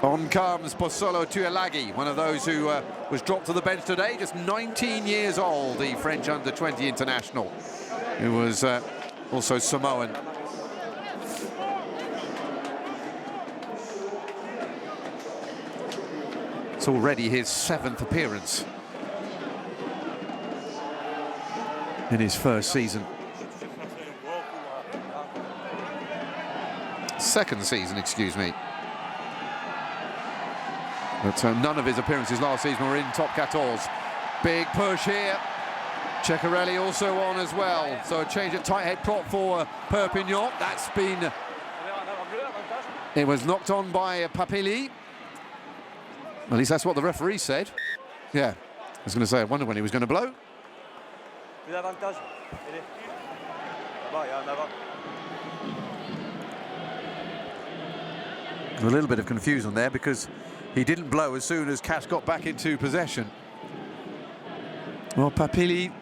On comes Pozzolo Tuilagi, one of those who was dropped to the bench today, just 19 years old, the French under-20 international, who was also Samoan. It's already his 7th appearance in his first season. Second season, excuse me. But none of his appearances last season were in top 14. Big push here. Ceccarelli also on as well. So a change at tight head prop for Perpignan. That's been... It was knocked on by Papelli. At least that's what the referee said. Yeah, I was going to say, I wonder when he was going to blow. A little bit of confusion there, because he didn't blow as soon as Castres got back into possession. Well, Papelli,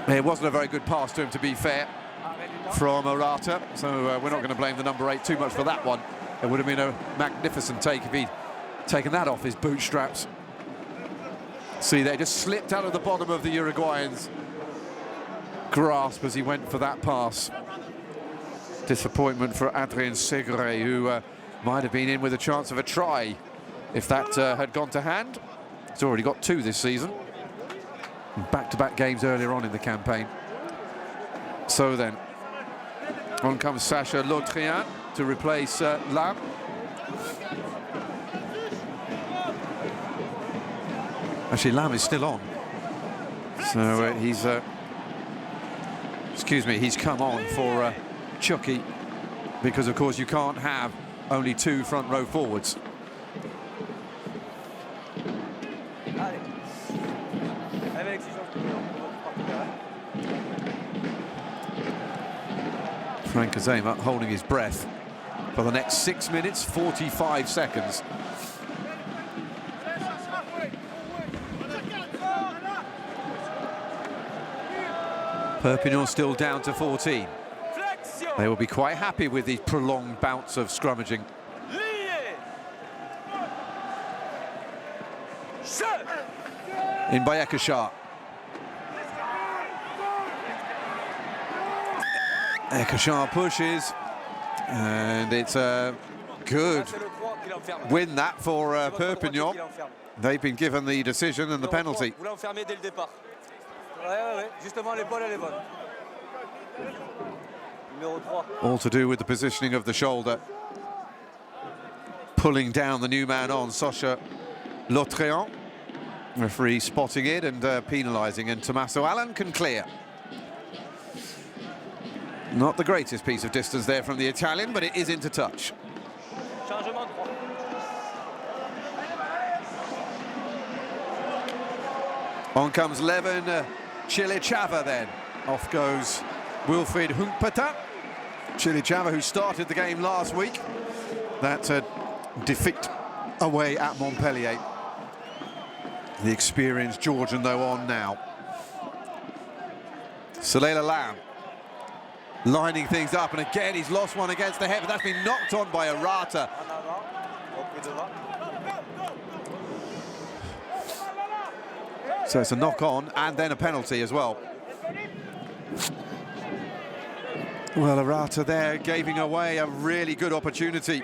it wasn't a very good pass to him, to be fair, from Arata, so we're not going to blame the number 8 too much for that one. It would have been a magnificent take if he'd taken that off his bootstraps. See, they just slipped out of the bottom of the Uruguayan's grasp as he went for that pass. Disappointment for Adrien Segre, who might have been in with a chance of a try if that had gone to hand. He's already got 2 this season. Back-to-back games earlier on in the campaign. So then, on comes Sacha Lautrian to replace Lam. Actually, Lam is still on. So he's... excuse me, he's come on for Chucky, because, of course, you can't have only 2 front row forwards. Frank Azema holding his breath for the next 6 minutes, 45 seconds. Perpignan still down to 14. They will be quite happy with these prolonged bouts of scrummaging. In by Ekashar. Ekashar pushes, and it's a good win that for Perpignan. They've been given the decision and the penalty. All to do with the positioning of the shoulder. Pulling down the new man on, Sacha Lautrian. Referee spotting it and penalising, and Tommaso Allan can clear. Not the greatest piece of distance there from the Italian, but it is into touch. On comes Levin Chilichava then. Off goes Wilfried Hunkpata. Chilichava, who started the game last week. That defeat away at Montpellier. The experienced Georgian, though, on now. Salela Lam lining things up, and again he's lost one against the head, but that's been knocked on by Arata. So it's a knock on and then a penalty as well. Well, Arata there giving away a really good opportunity.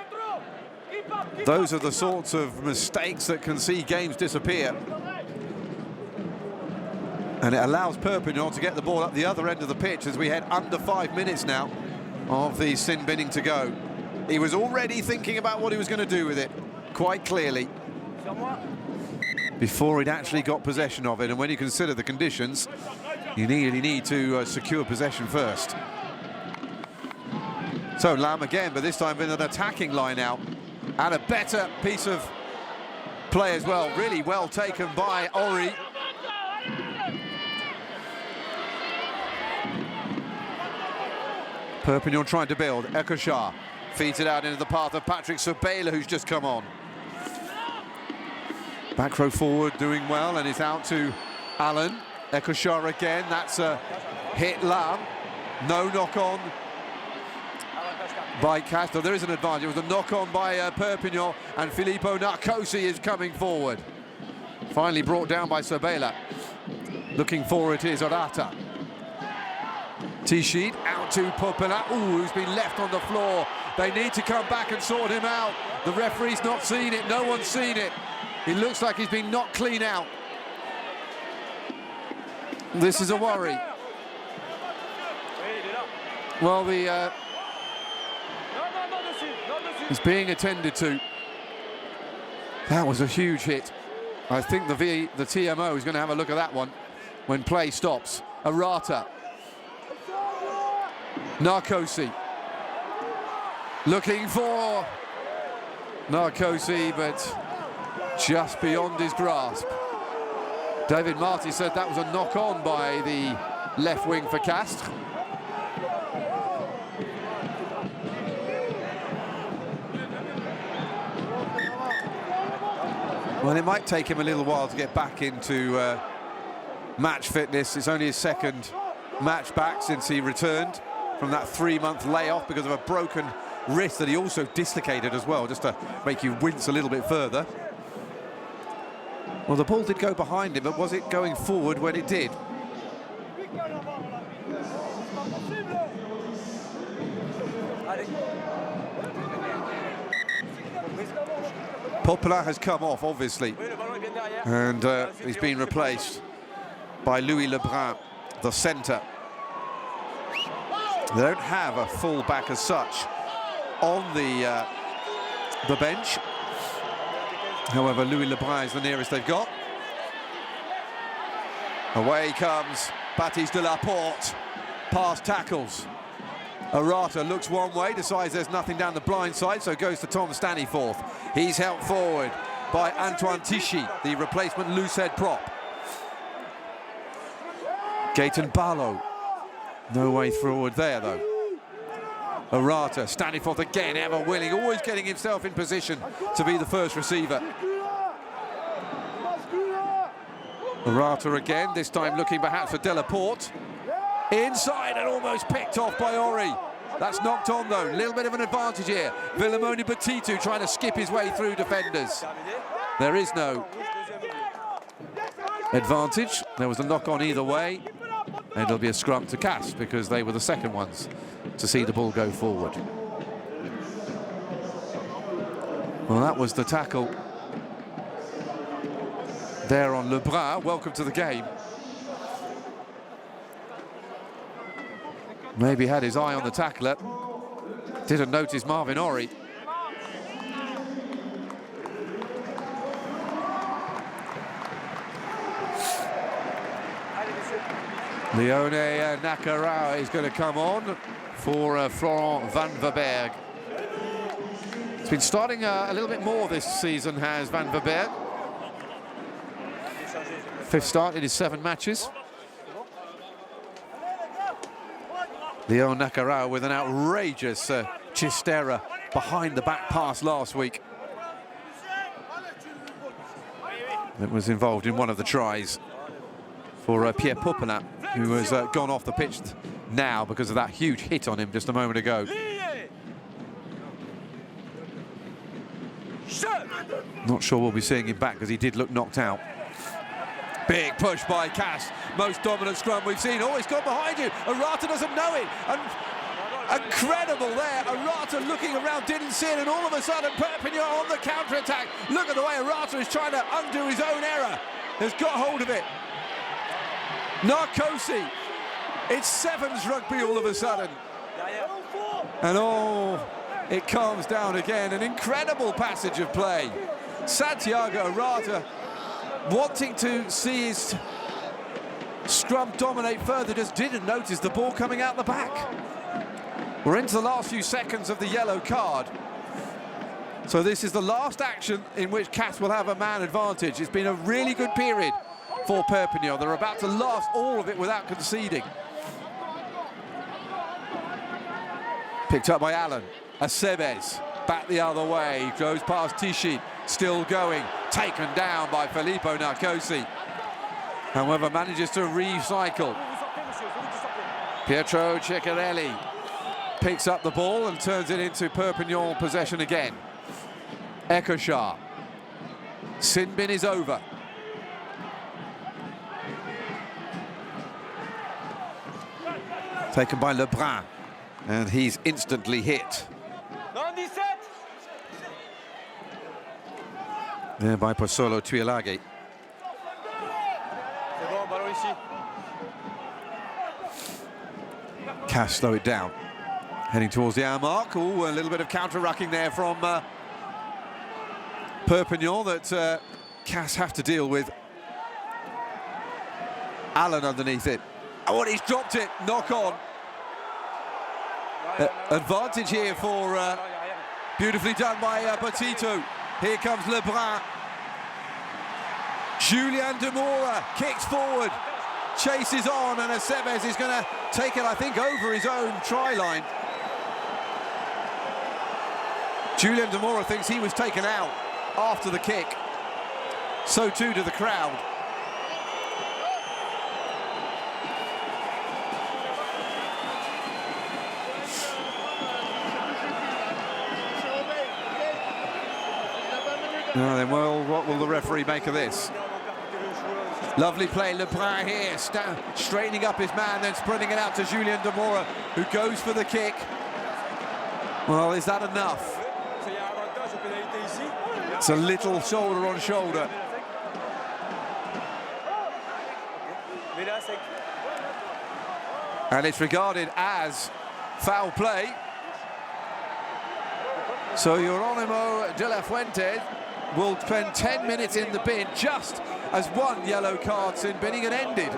Those are the sorts of mistakes that can see games disappear. And it allows Perpignan to get the ball up the other end of the pitch as we head under 5 minutes now of the sin binning to go. He was already thinking about what he was going to do with it, quite clearly, before he'd actually got possession of it. And when you consider the conditions, you need to secure possession first. So Lam again, but this time with an attacking line out, and a better piece of play as well. Really well taken by Ori. Perpignan trying to build. Ekoshar feeds it out into the path of Patrick Sobela, who's just come on. Back row forward doing well, and it's out to Allen. Ekoshar again, that's a hit Lam. No knock-on by Castres. There is an advantage. It was a knock-on by Perpignan, and Filippo Narcosi is coming forward. Finally brought down by Sobela. Looking for it is Orata. T-sheet out to Popela, who's been left on the floor. They need to come back and sort him out. The referee's not seen it, no one's seen it. He looks like he's been knocked clean out. This is a worry. Well, it's being attended to. That was a huge hit. I think the TMO is going to have a look at that one when play stops. Orata. Narcosi. Looking for Narcosi, but just beyond his grasp. David Marty said that was a knock-on by the left wing for Castres. Well, it might take him a little while to get back into match fitness. It's only his second match back since he returned from that 3-month layoff because of a broken wrist that he also dislocated as well, just to make you wince a little bit further. Well, the ball did go behind him, but was it going forward when it did? Popela has come off, obviously, and he's been replaced by Louis Lebrun, the centre. They don't have a full-back as such on the bench. However, Louis Lebrun is the nearest they've got. Away comes Baptiste de la Porte. Past tackles. Orata looks one way, decides there's nothing down the blind side, so goes to Tom Staniforth. He's helped forward by Antoine Tichy, the replacement loose-head prop. Gaëtan Barlow. No way forward there, though. Orata, Staniforth again, ever willing, always getting himself in position to be the first receiver. Orata again, this time looking perhaps for Delaporte. Inside and almost picked off by Ori. That's knocked on though, a little bit of an advantage here. Villamoni Batitu trying to skip his way through defenders. There is no advantage. There was a knock on either way. And it'll be a scrum to Castres because they were the second ones to see the ball go forward. Well, that was the tackle there on Lebrun. Welcome to the game. Maybe had his eye on the tackler. Didn't notice Marvin Ori. Leone Nakarau is going to come on for Florent Van Verberg. It's been starting a little bit more this season, has Van Verberg. 5th start in his 7 matches. Leon Nakarau with an outrageous Chistera behind the back pass last week. That was involved in one of the tries for Pierre Popela, who has gone off the pitch now because of that huge hit on him just a moment ago. Not sure we'll be seeing him back because he did look knocked out. Big push by Castres, most dominant scrum we've seen. Oh, he's gone behind you. Orata doesn't know it. And incredible there. Orata looking around, didn't see it, and all of a sudden Perpignan on the counter-attack. Look at the way Orata is trying to undo his own error. Has got hold of it. Narcosi. It's sevens rugby all of a sudden. And oh, it calms down again. An incredible passage of play. Santiago Arata wanting to see his scrum dominate further, just didn't notice the ball coming out the back. We're into the last few seconds of the yellow card. So this is the last action in which Castres will have a man advantage. It's been a really good period for Perpignan. They're about to last all of it without conceding. Picked up by Allen. Acebes back the other way. Goes past Tichy. Still going. Taken down by Filippo Narcosi. However, manages to recycle. Pietro Ceccarelli picks up the ball and turns it into Perpignan possession again. Ekoshar. Sinbin is over. Taken by Lebrun. And he's instantly hit. There by Posolo Tuilagi. Castres slow it down. Heading towards the hour mark. Ooh, a little bit of counter-rucking there from Perpignan that Castres have to deal with. Allen underneath it. Oh, and he's dropped it. Knock on. Advantage here for beautifully done by Petito. Here comes Lebrun. Julien Demora kicks forward, chases on, and Acebes is going to take it, I think, over his own try line. Julien Demora thinks he was taken out after the kick. So too do the crowd. Now then, well, what will the referee make of this? Lovely play, Lebrun here, straightening up his man, then spreading it out to Julien Demora, who goes for the kick. Well, is that enough? It's a little shoulder on shoulder. And it's regarded as foul play. So Jeronimo de la Fuente will spend 10 minutes in the bin just as one yellow card sin binning had ended.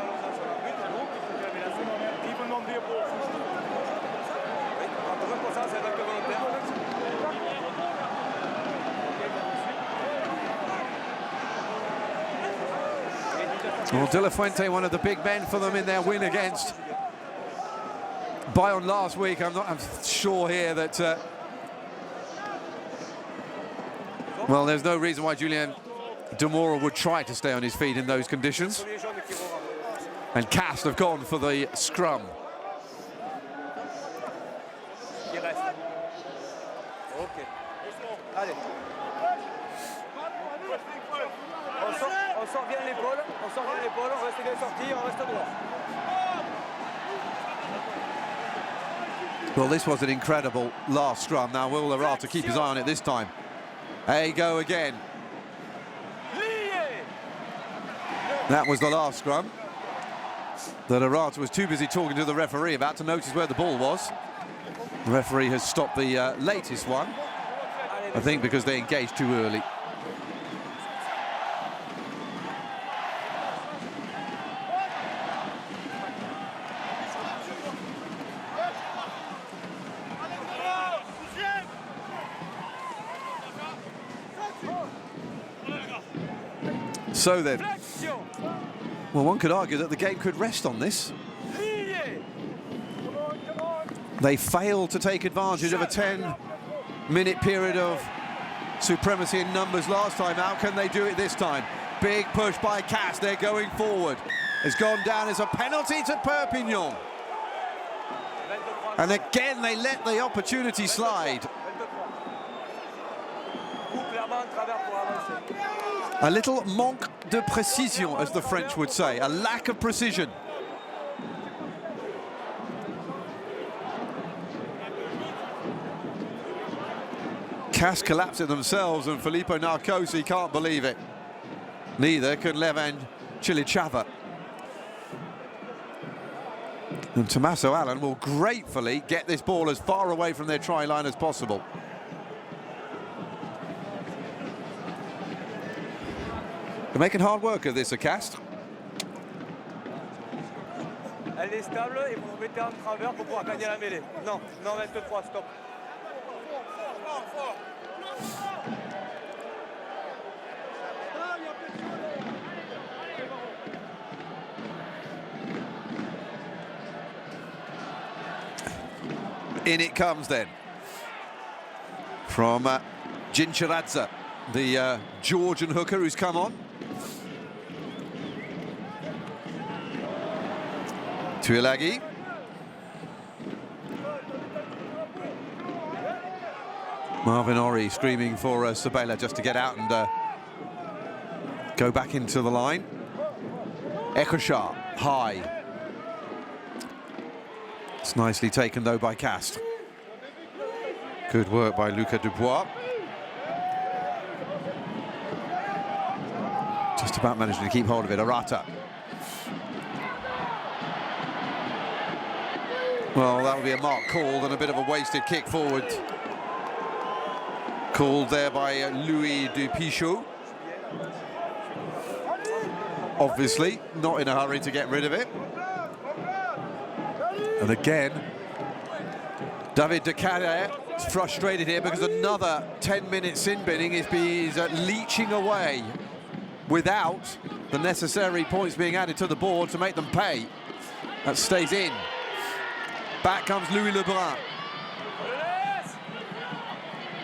Well, De La Fuente, one of the big men for them in their win against Bayonne last week. I'm sure here that well, there's no reason why Julien Demora would try to stay on his feet in those conditions. And Castres have gone for the scrum. Well, this was an incredible last scrum. Now will Arata keep his eye on it this time? There you go again. That was the last scrum that Arata was too busy talking to the referee about to notice where the ball was. The referee has stopped the latest one, I think because they engaged too early. So then, well, one could argue that the game could rest on this. They failed to take advantage of a 10-minute period of supremacy in numbers last time out. Can they do it this time? Big push by Castres. They're going forward. It's gone down as a penalty to Perpignan. And again, they let the opportunity slide. A little manque de précision, as the French would say, a lack of precision. Castres collapse it themselves, and Filippo Narcosi can't believe it. Neither can Levan Chilichava. And Tommaso Allen will gratefully get this ball as far away from their try line as possible. They're making hard work of this at Castres. Elle est stable et vous vous mettez en travers pour pouvoir gagner la mêlée. Non, non 23, stop. In it comes then from Gincheradze, the Georgian hooker who's come on. Tuilagi. Marvin Ori screaming for Sabela just to get out and go back into the line. Ekoshar, high. It's nicely taken though by Castres. Good work by Lucas Dubois. Just about managing to keep hold of it. Arata. Well, that would be a mark called and a bit of a wasted kick forward. Called there by Louis Dupichot. Obviously, not in a hurry to get rid of it. And again, David de Cadet is frustrated here because another 10-minute sin binning is leeching away without the necessary points being added to the board to make them pay. That stays in. Back comes Louis Lebrun.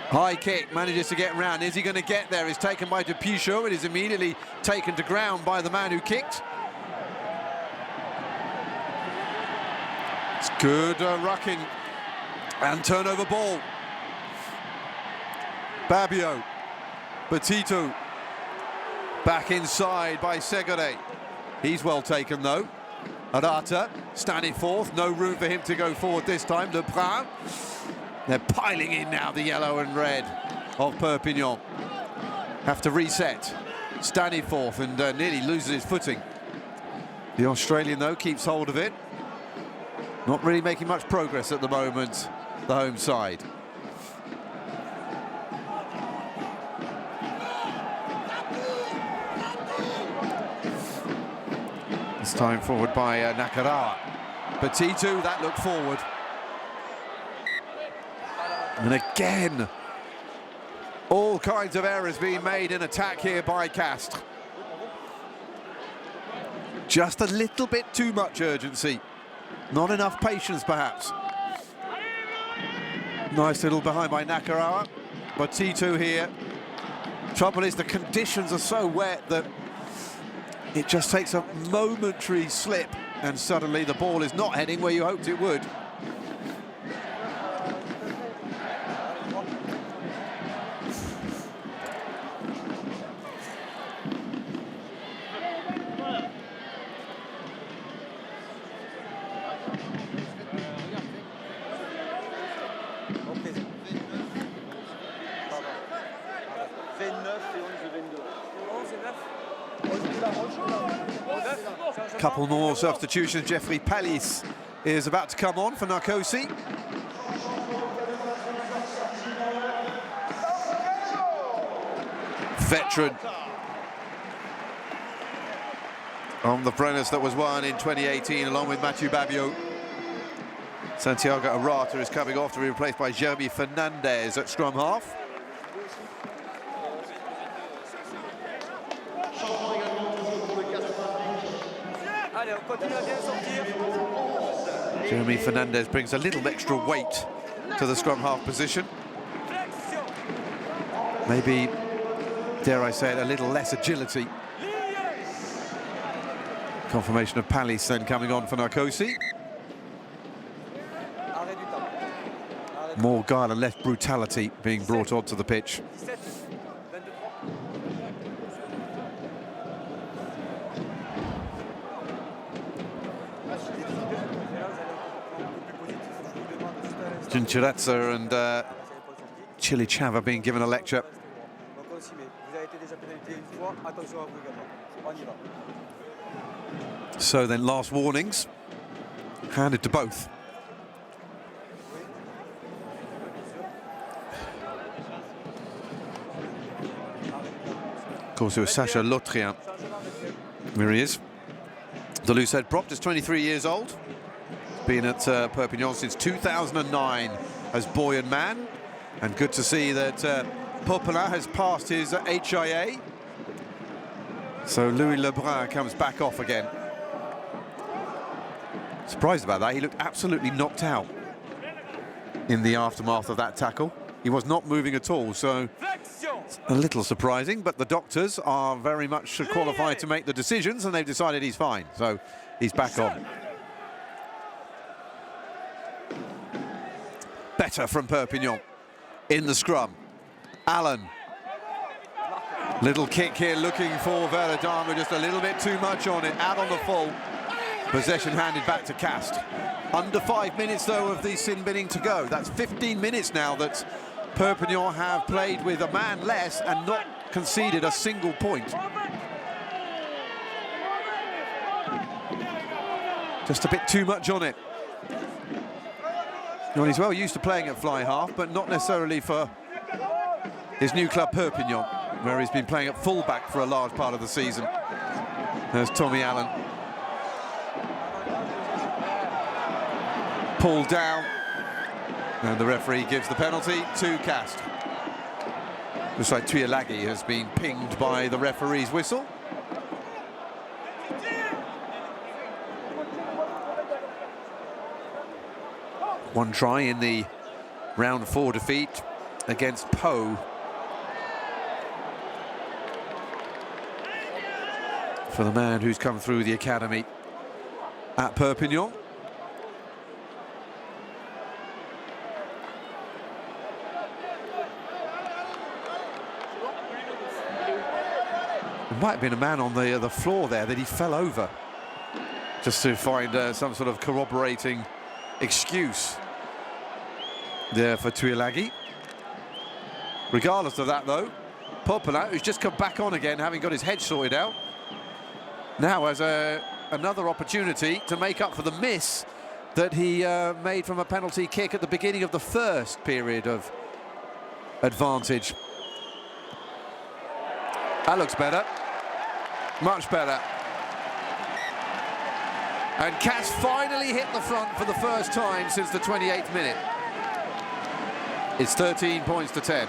High kick, manages to get round. Is he going to get there? Is taken by Dupichot. It is immediately taken to ground by the man who kicked. It's good rucking and turnover ball. Babio, Petito, back inside by Segure. He's well taken though. Arata standing fourth, no room for him to go forward this time. Lebrun, they're piling in now, the yellow and red of Perpignan. Have to reset. Standing fourth and nearly loses his footing. The Australian though keeps hold of it. Not really making much progress at the moment, the home side. This time forward by Nakarawa. Petito, that looked forward. And again, all kinds of errors being made in attack here by Castres. Just a little bit too much urgency. Not enough patience, perhaps. Nice little behind by Nakarawa. Petito here. Trouble is the conditions are so wet that it just takes a momentary slip and suddenly the ball is not heading where you hoped it would. Couple more substitutions. Jeffrey Pallis is about to come on for Narcosi. Veteran on the Brennus that was won in 2018 along with Mathieu Babio. Santiago Arata is coming off to be replaced by Jeremy Fernandez at scrum half. Jeremy Fernandez brings a little extra weight to the scrum half position. Maybe, dare I say it, a little less agility. Confirmation of Pallis then coming on for Narcosi. More guile and less brutality being brought onto the pitch. Gincheradze and Chili Chava being given a lecture. So then last warnings handed to both. Of course, it was Sacha Lautrien. There he is. The loose head prop, just 23 years old. Been at Perpignan since 2009 as boy and man. And good to see that Perpignan has passed his HIA. So Louis Lebrun comes back off again. Surprised about that. He looked absolutely knocked out in the aftermath of that tackle. He was not moving at all, so it's a little surprising, but the doctors are very much qualified to make the decisions, and they've decided he's fine, so he's back on. Better from Perpignan in the scrum. Allen. Little kick here looking for Veladama, just a little bit too much on it, out on the full. Possession handed back to Castres. Under 5 minutes, though, of the sin binning to go. That's 15 minutes now that Perpignan have played with a man less and not conceded a single point. Just a bit too much on it. Well, he's well used to playing at fly half, but not necessarily for his new club Perpignan, where he's been playing at full-back for a large part of the season. There's Tommy Allen. Pulled down, and the referee gives the penalty to Castres. Looks like Tuilagi has been pinged by the referee's whistle. One try in the round 4 defeat against Pau. For the man who's come through the academy at Perpignan. There might have been a man on the floor there that he fell over, just to find some sort of corroborating excuse there for Tuilagi. Regardless of that, though, Perpignan, who's just come back on again, having got his head sorted out, now has another opportunity to make up for the miss that he made from a penalty kick at the beginning of the first period of advantage. That looks better. Much better. And Castres finally hit the front for the first time since the 28th minute. It's 13 points to 10.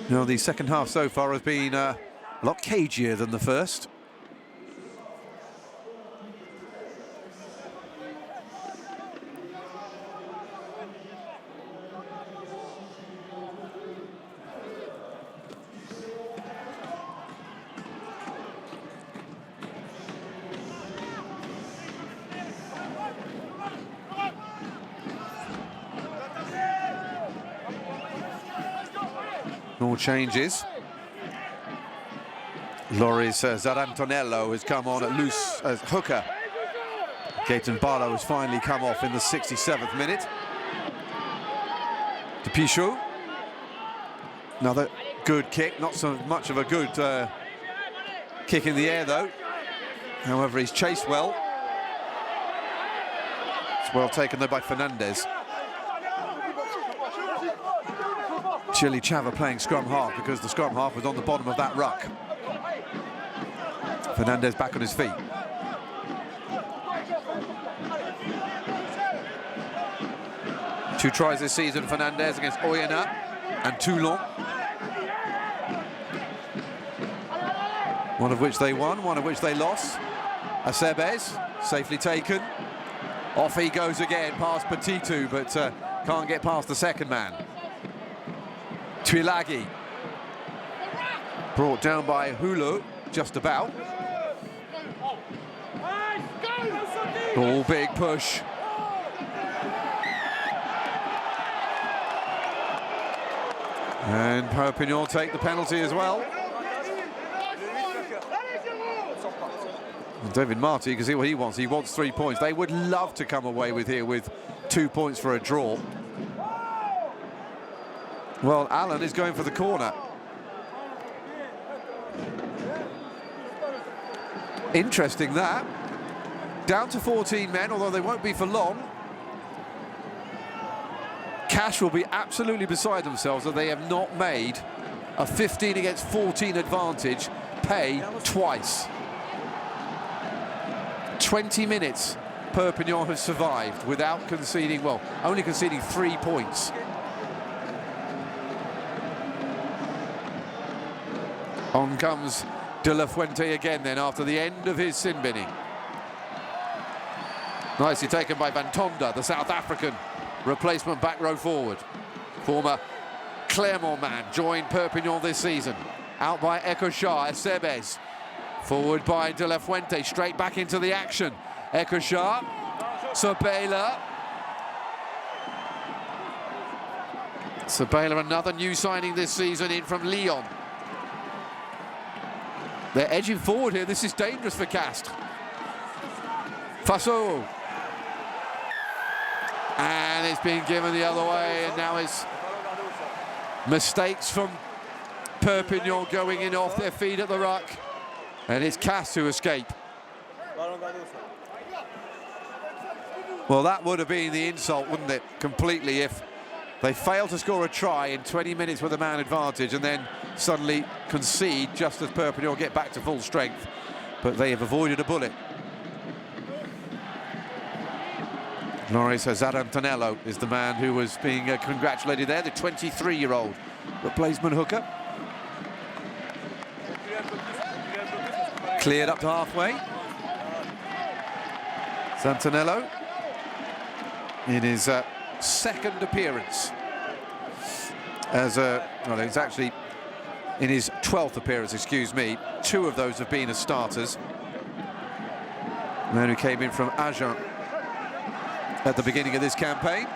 You know, the second half so far has been a lot cagier than the first. More changes. Loris Zarantonello has come on at loose as hooker. Gaetan Barlow has finally come off in the 67th minute. De Pichot. Another good kick, not so much of a good kick in the air though. However, he's chased well. It's well taken though by Fernandez. Chili Chava playing scrum half because the scrum half was on the bottom of that ruck. Fernandez back on his feet. Two tries this season, Fernandez against Oyonnax and Toulon. One of which they won, one of which they lost. Acebes, safely taken. Off he goes again, past Petitu, but can't get past the second man. Tuilagi. Brought down by Hulot, just about. Oh, big push. And Perpignan take the penalty as well. And David Marty, you can see what he wants. He wants 3 points. They would love to come away with here with 2 points for a draw. Well, Allen is going for the corner. Interesting that. Down to 14 men, although they won't be for long. Castres will be absolutely beside themselves that they have not made a 15 against 14 advantage pay twice. 20 minutes Perpignan has survived without conceding, well, only conceding 3 points. On comes De La Fuente again then after the end of his sin binning. Nicely taken by Van Tonda, the South African replacement back row forward. Former Clermont man, joined Perpignan this season. Out by Ekochar, Estebes. Forward by De La Fuente, straight back into the action. Ekochar, Sabela. Sabela, another new signing this season in from Lyon. They're edging forward here. This is dangerous for Castres. Faso. And it's been given the other way, and now it's mistakes from Perpignan going in off their feet at the ruck. And it's Castres who escape. Well, that would have been the insult, wouldn't it, completely, if they fail to score a try in 20 minutes with a man advantage and then suddenly concede just as Perpignan get back to full strength. But they have avoided a bullet. Loris Zarantanello is the man who was being congratulated there, the 23-year-old replacement hooker. Cleared up to halfway. Zantanello in his second appearance as well, it's actually in his 12th appearance, excuse me. 2 of those have been as starters. The man who came in from Agen at the beginning of this campaign.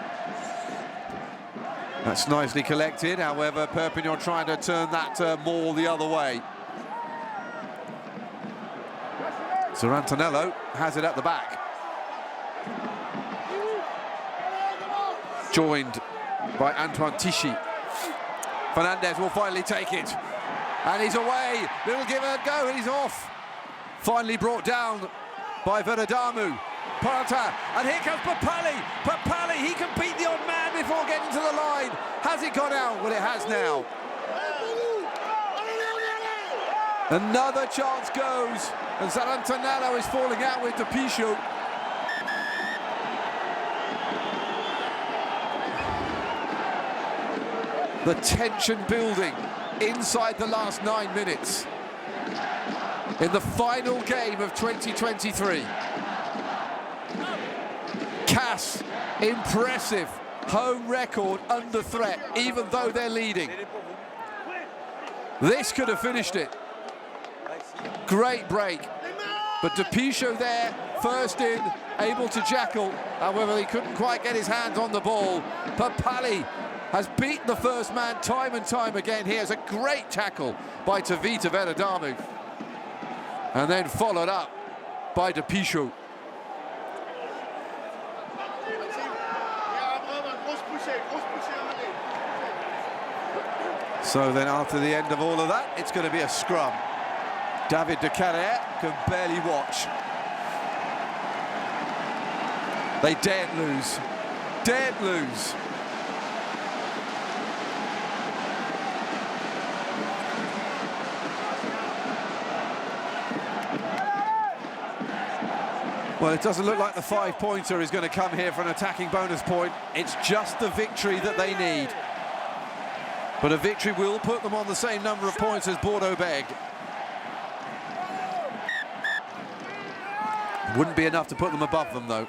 That's nicely collected, however, Perpignan trying to turn that maul the other way. Zarantanello has it at the back. Joined by Antoine Tichy. Fernandez will finally take it. And he's away. Little give it a go, and he's off. Finally brought down by Veradamu. Parta, and here comes Papali. Papali, he can beat the odd man before getting to the line. Has it gone out? Well, it has now. Another chance goes, and Zarantanello is falling out with Depichot. The tension building inside the last 9 minutes in the final game of 2023. Castres, impressive home record under threat, even though they're leading. This could have finished it. Great break, but Depichot there, first in, able to jackal. However, he couldn't quite get his hands on the ball. Papali has beaten the first man time and time again. Here's a great tackle by Tavita Veradamu. And then followed up by Depichot. So then after the end of all of that, it's going to be a scrum. David de Carrère can barely watch. They daren't lose. Daren't lose. Well, it doesn't look like the 5-pointer is going to come here for an attacking bonus point. It's just the victory that they need. But a victory will put them on the same number of points as Bordeaux-Bègles. Wouldn't be enough to put them above them, though.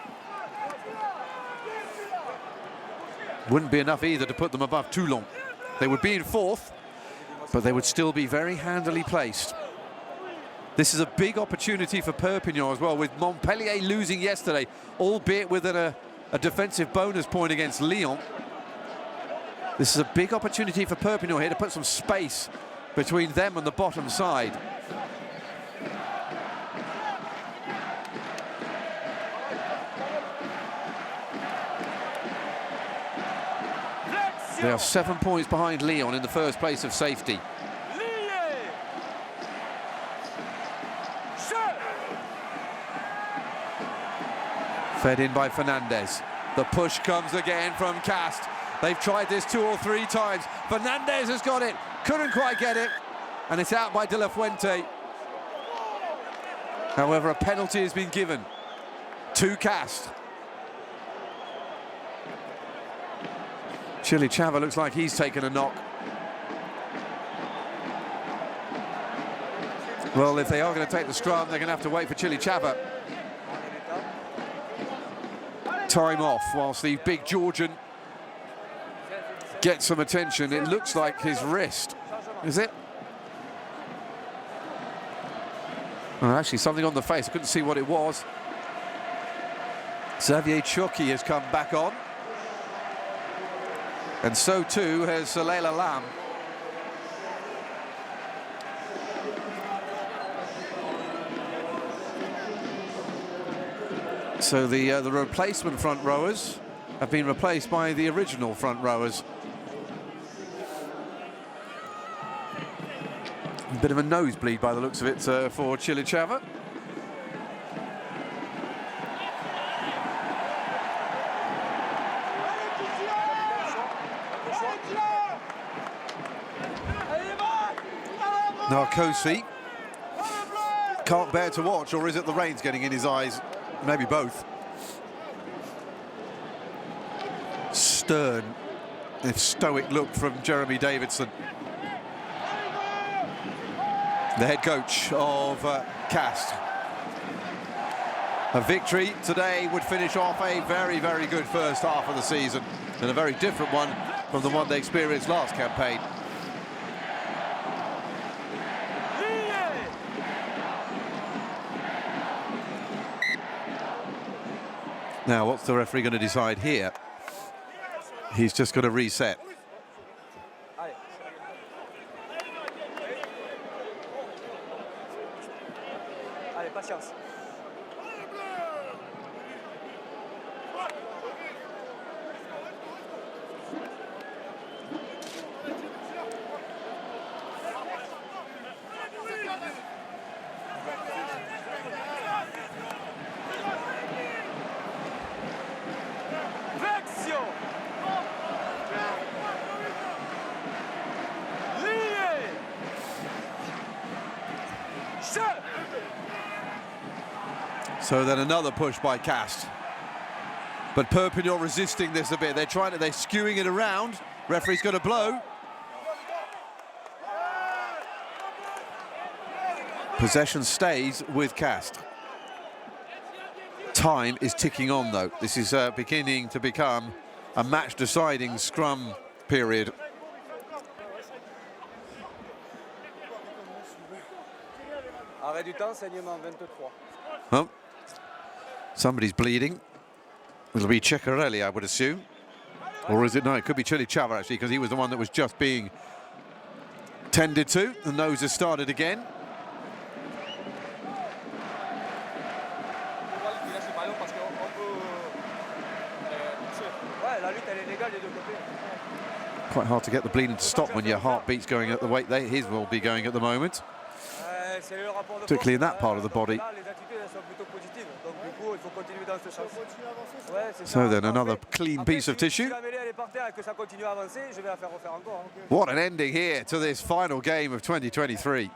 Wouldn't be enough either to put them above Toulon. They would be in 4th, but they would still be very handily placed. This is a big opportunity for Perpignan as well, with Montpellier losing yesterday, albeit with a defensive bonus point against Lyon. This is a big opportunity for Perpignan here to put some space between them and the bottom side. They are 7 points behind Lyon in the first place of safety. Fed in by Fernandez. The push comes again from Castres. They've tried this 2 or 3 times. Fernandez has got it, couldn't quite get it, and it's out by De La Fuente. However, a penalty has been given to Castres. Chili Chava looks like he's taken a knock. Well, if they are going to take the scrum, they're going to have to wait for Chili Chava. Time off whilst the big Georgian gets some attention. It looks like his wrist. Is it? Oh, actually, something on the face. I couldn't see what it was. Xavier Choki has come back on. And so too has Leila Lam. So the replacement front rowers have been replaced by the original front rowers. A bit of a nosebleed by the looks of it for Chili Chava. Narcosi can't bear to watch, or is it the rain's getting in his eyes? Maybe both. Stern, if stoic look from Jeremy Davidson, the head coach of Castres. A victory today would finish off a very, very good first half of the season, and a very different one from the one they experienced last campaign. Now, what's the referee going to decide here? He's just going to reset. Allez, patience. So then another push by Castres. But Perpignan resisting this a bit. They're skewing it around. Referee's going to blow. Possession stays with Castres. Time is ticking on, though. This is beginning to become a match-deciding scrum period. Arrêt du temps, saignement 23. Oh, somebody's bleeding. It'll be Ceccarelli, I would assume. Or is it? No, it could be Chili Chava, actually, because he was the one that was just being tended to. The nose has started again. Quite hard to get the bleeding to stop when your heartbeat's going at the rate his will be going at the moment. Particularly in that part of the body. So then another clean piece of tissue. What an ending here to this final game of 2023.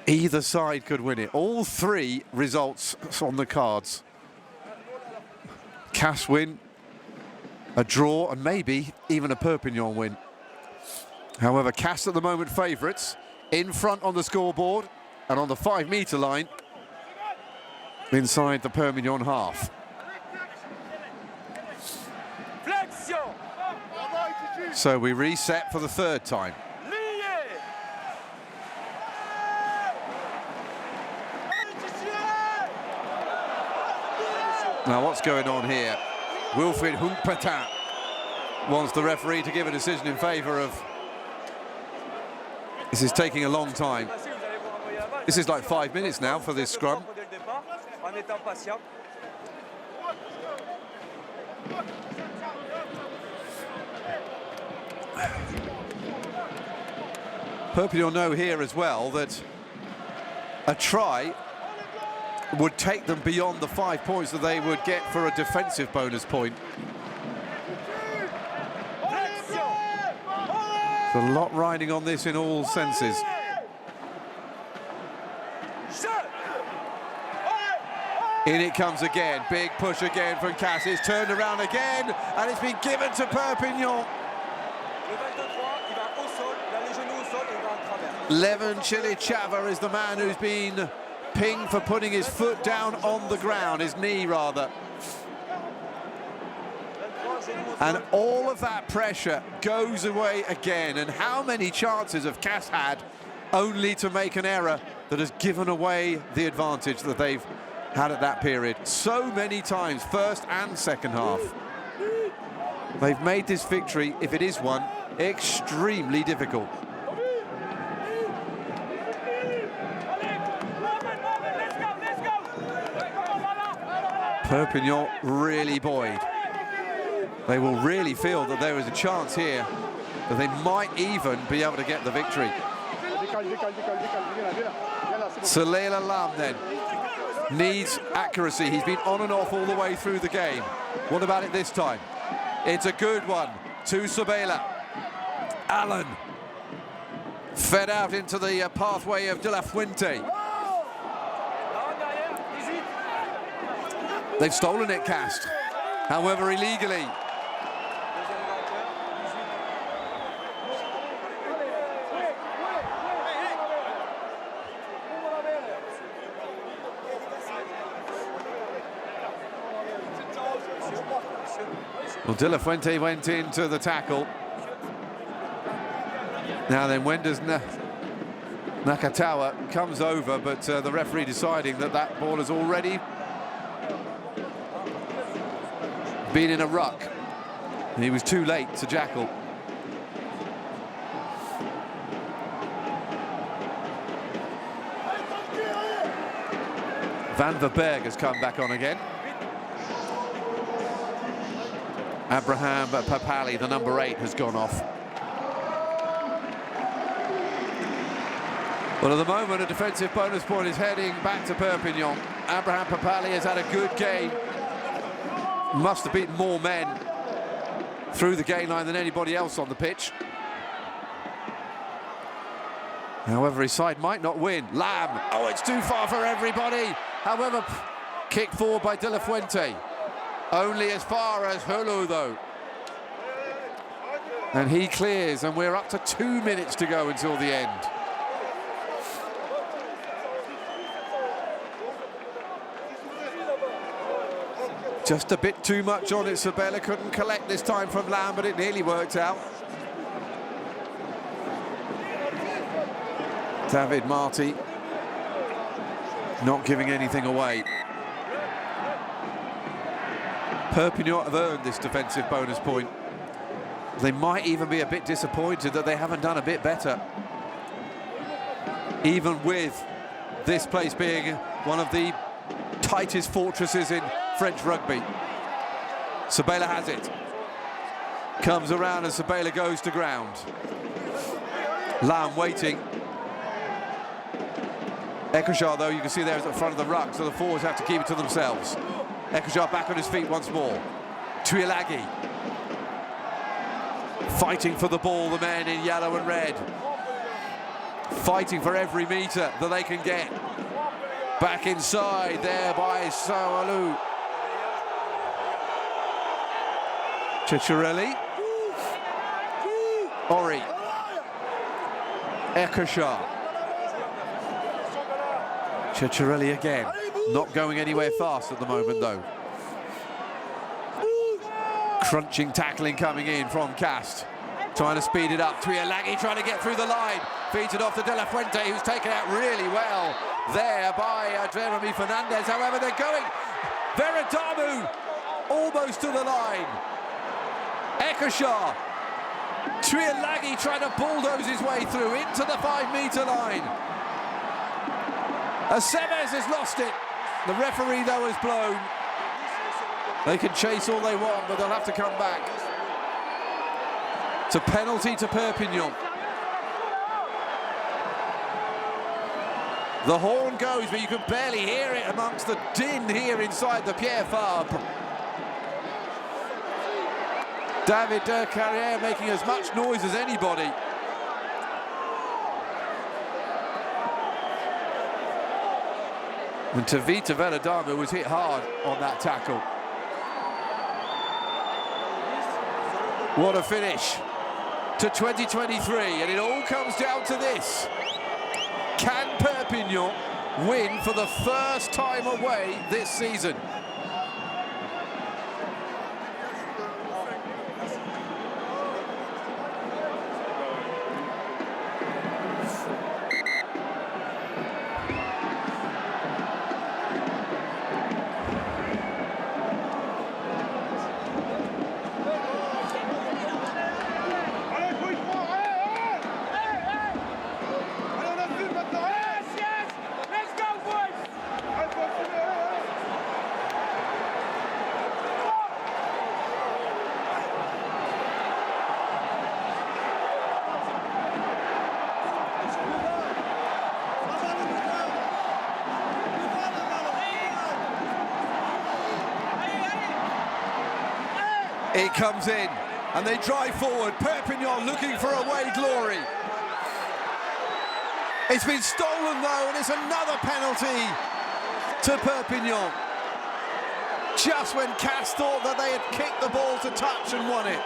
Either side could win it. All three results on the cards. Castres win, a draw, and maybe even a Perpignan win. However, Castres at the moment favourites, in front on the scoreboard and on the 5-metre line inside the Perpignan half. So we reset for the third time. Now what's going on here? Wilfried Hunkpetin wants the referee to give a decision in favour of... This is taking a long time. This is like 5 minutes now for this scrum. Perpignan know here as well that a try would take them beyond the 5 points that they would get for a defensive bonus point. There's a lot riding on this in all senses. In it comes again, big push again from Castres, turned around again, and it's been given to Perpignan. Leven Chilichava is the man who's been pinged for putting his foot down on the ground, his knee rather. And all of that pressure goes away again. And how many chances have Castres had only to make an error that has given away the advantage that they've had at that period? So many times, first and second half. They've made this victory, if it is one, extremely difficult. Perpignan really buoyed. They will really feel that there is a chance here that they might even be able to get the victory. Salela Lam then needs accuracy. He's been on and off all the way through the game. What about it this time? It's a good one to Sabela. Allen fed out into the pathway of De La Fuente. They've stolen it, Castres, however illegally. Well, De La Fuente went into the tackle. Now then, when does Nakatawa comes over, but the referee deciding that that ball has already been in a ruck. He was too late to jackal. Van Verberg has come back on again. Abraham Papali, the number 8, has gone off. Well, at the moment, a defensive bonus point is heading back to Perpignan. Abraham Papali has had a good game. Must have beaten more men through the gain line than anybody else on the pitch. However, his side might not win. Lam, oh, it's too far for everybody. However, kicked forward by De La Fuente. Only as far as Hulu, though. And he clears, and we're up to 2 minutes to go until the end. Just a bit too much on it. Sabela couldn't collect this time from Lam, but it nearly worked out. David Marty not giving anything away. Perpignan have earned this defensive bonus point. They might even be a bit disappointed that they haven't done a bit better. Even with this place being one of the tightest fortresses in French rugby. Sabela has it. Comes around and Sabela goes to ground. Lam waiting. Ekojar, though, you can see there is at the front of the ruck, so the forwards have to keep it to themselves. Ekojar back on his feet once more. Tuilagi. Fighting for the ball, the men in yellow and red. Fighting for every metre that they can get. Back inside there by Sawalu. Ciccarelli. Ori. Ekojar. Ciccarelli again. Not going anywhere fast at the moment, though. Crunching tackling coming in from Castres. Trying to speed it up. Tuilagi trying to get through the line. Feeds it off to De La Fuente, who's taken out really well there by Jeremy Fernandez. However, they're going. Veradamu almost to the line. Ekojar. Tuilagi trying to bulldoze his way through into the 5-metre line. Aceves has lost it. The referee, though, has blown. They can chase all they want, but they'll have to come back. It's a penalty to Perpignan. The horn goes, but you can barely hear it amongst the din here inside the Pierre Fabre. David de Carrière making as much noise as anybody. And Tavita Veladama was hit hard on that tackle. What a finish to 2023, and it all comes down to this. Can Perpignan win for the first time away this season? It comes in, and they drive forward. Perpignan looking for away glory. It's been stolen though, and it's another penalty to Perpignan. Just when Castres thought that they had kicked the ball to touch and won it.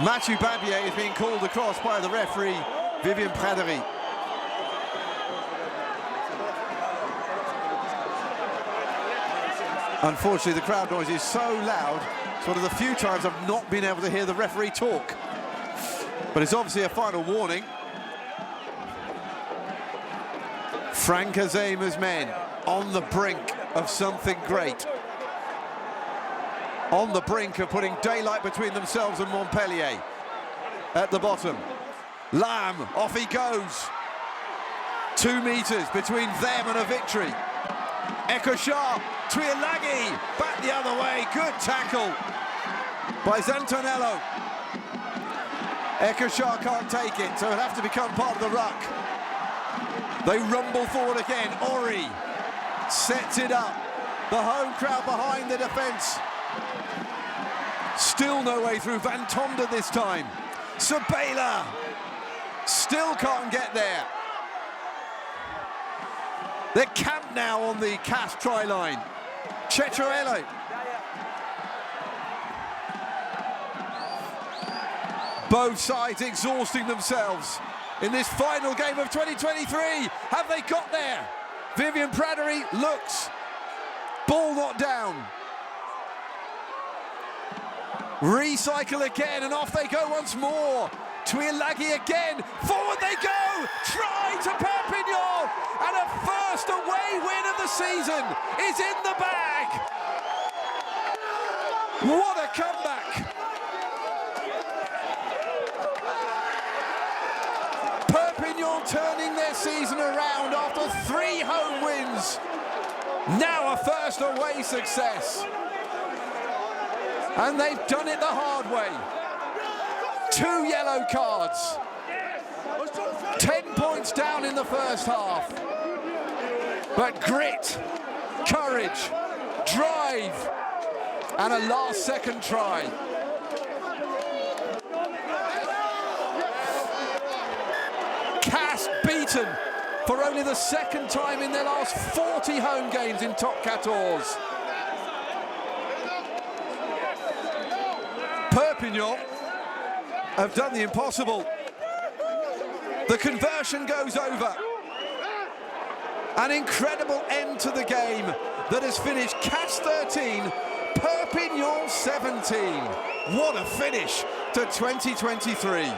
Mathieu Babier is being called across by the referee, Vivian Praderie. Unfortunately, the crowd noise is so loud, it's one of the few times I've not been able to hear the referee talk. But it's obviously a final warning. Frank Azema's men on the brink of something great. On the brink of putting daylight between themselves and Montpellier. At the bottom. Lam, off he goes. 2 meters between them and a victory. Ekochar, Tuilagi, back the other way, good tackle by Zantonello. Ekochar can't take it, so it'll have to become part of the ruck. They rumble forward again, Ori sets it up. The home crowd behind the defence. Still no way through, Van Tonder this time. Sabela still can't get there. They're camped now on the Castres try line. Cetroello. Both sides exhausting themselves in this final game of 2023. Have they got there? Vivian Praderie looks. Ball not down. Recycle again, and off they go once more. Tuilagi again, forward they go! Try to Perpignan! And a first away win of the season is in the bag! What a comeback! Perpignan turning their season around after 3 home wins. Now a first away success. And they've done it the hard way. 2 yellow cards. 10 points down in the first half. But grit, courage, drive, and a last-second try. Castres beaten for only the 2nd time in their last 40 home games in Top 14. Perpignan have done the impossible. The conversion goes over. An incredible end to the game that has finished Castres 13, Perpignan 17. What a finish to 2023.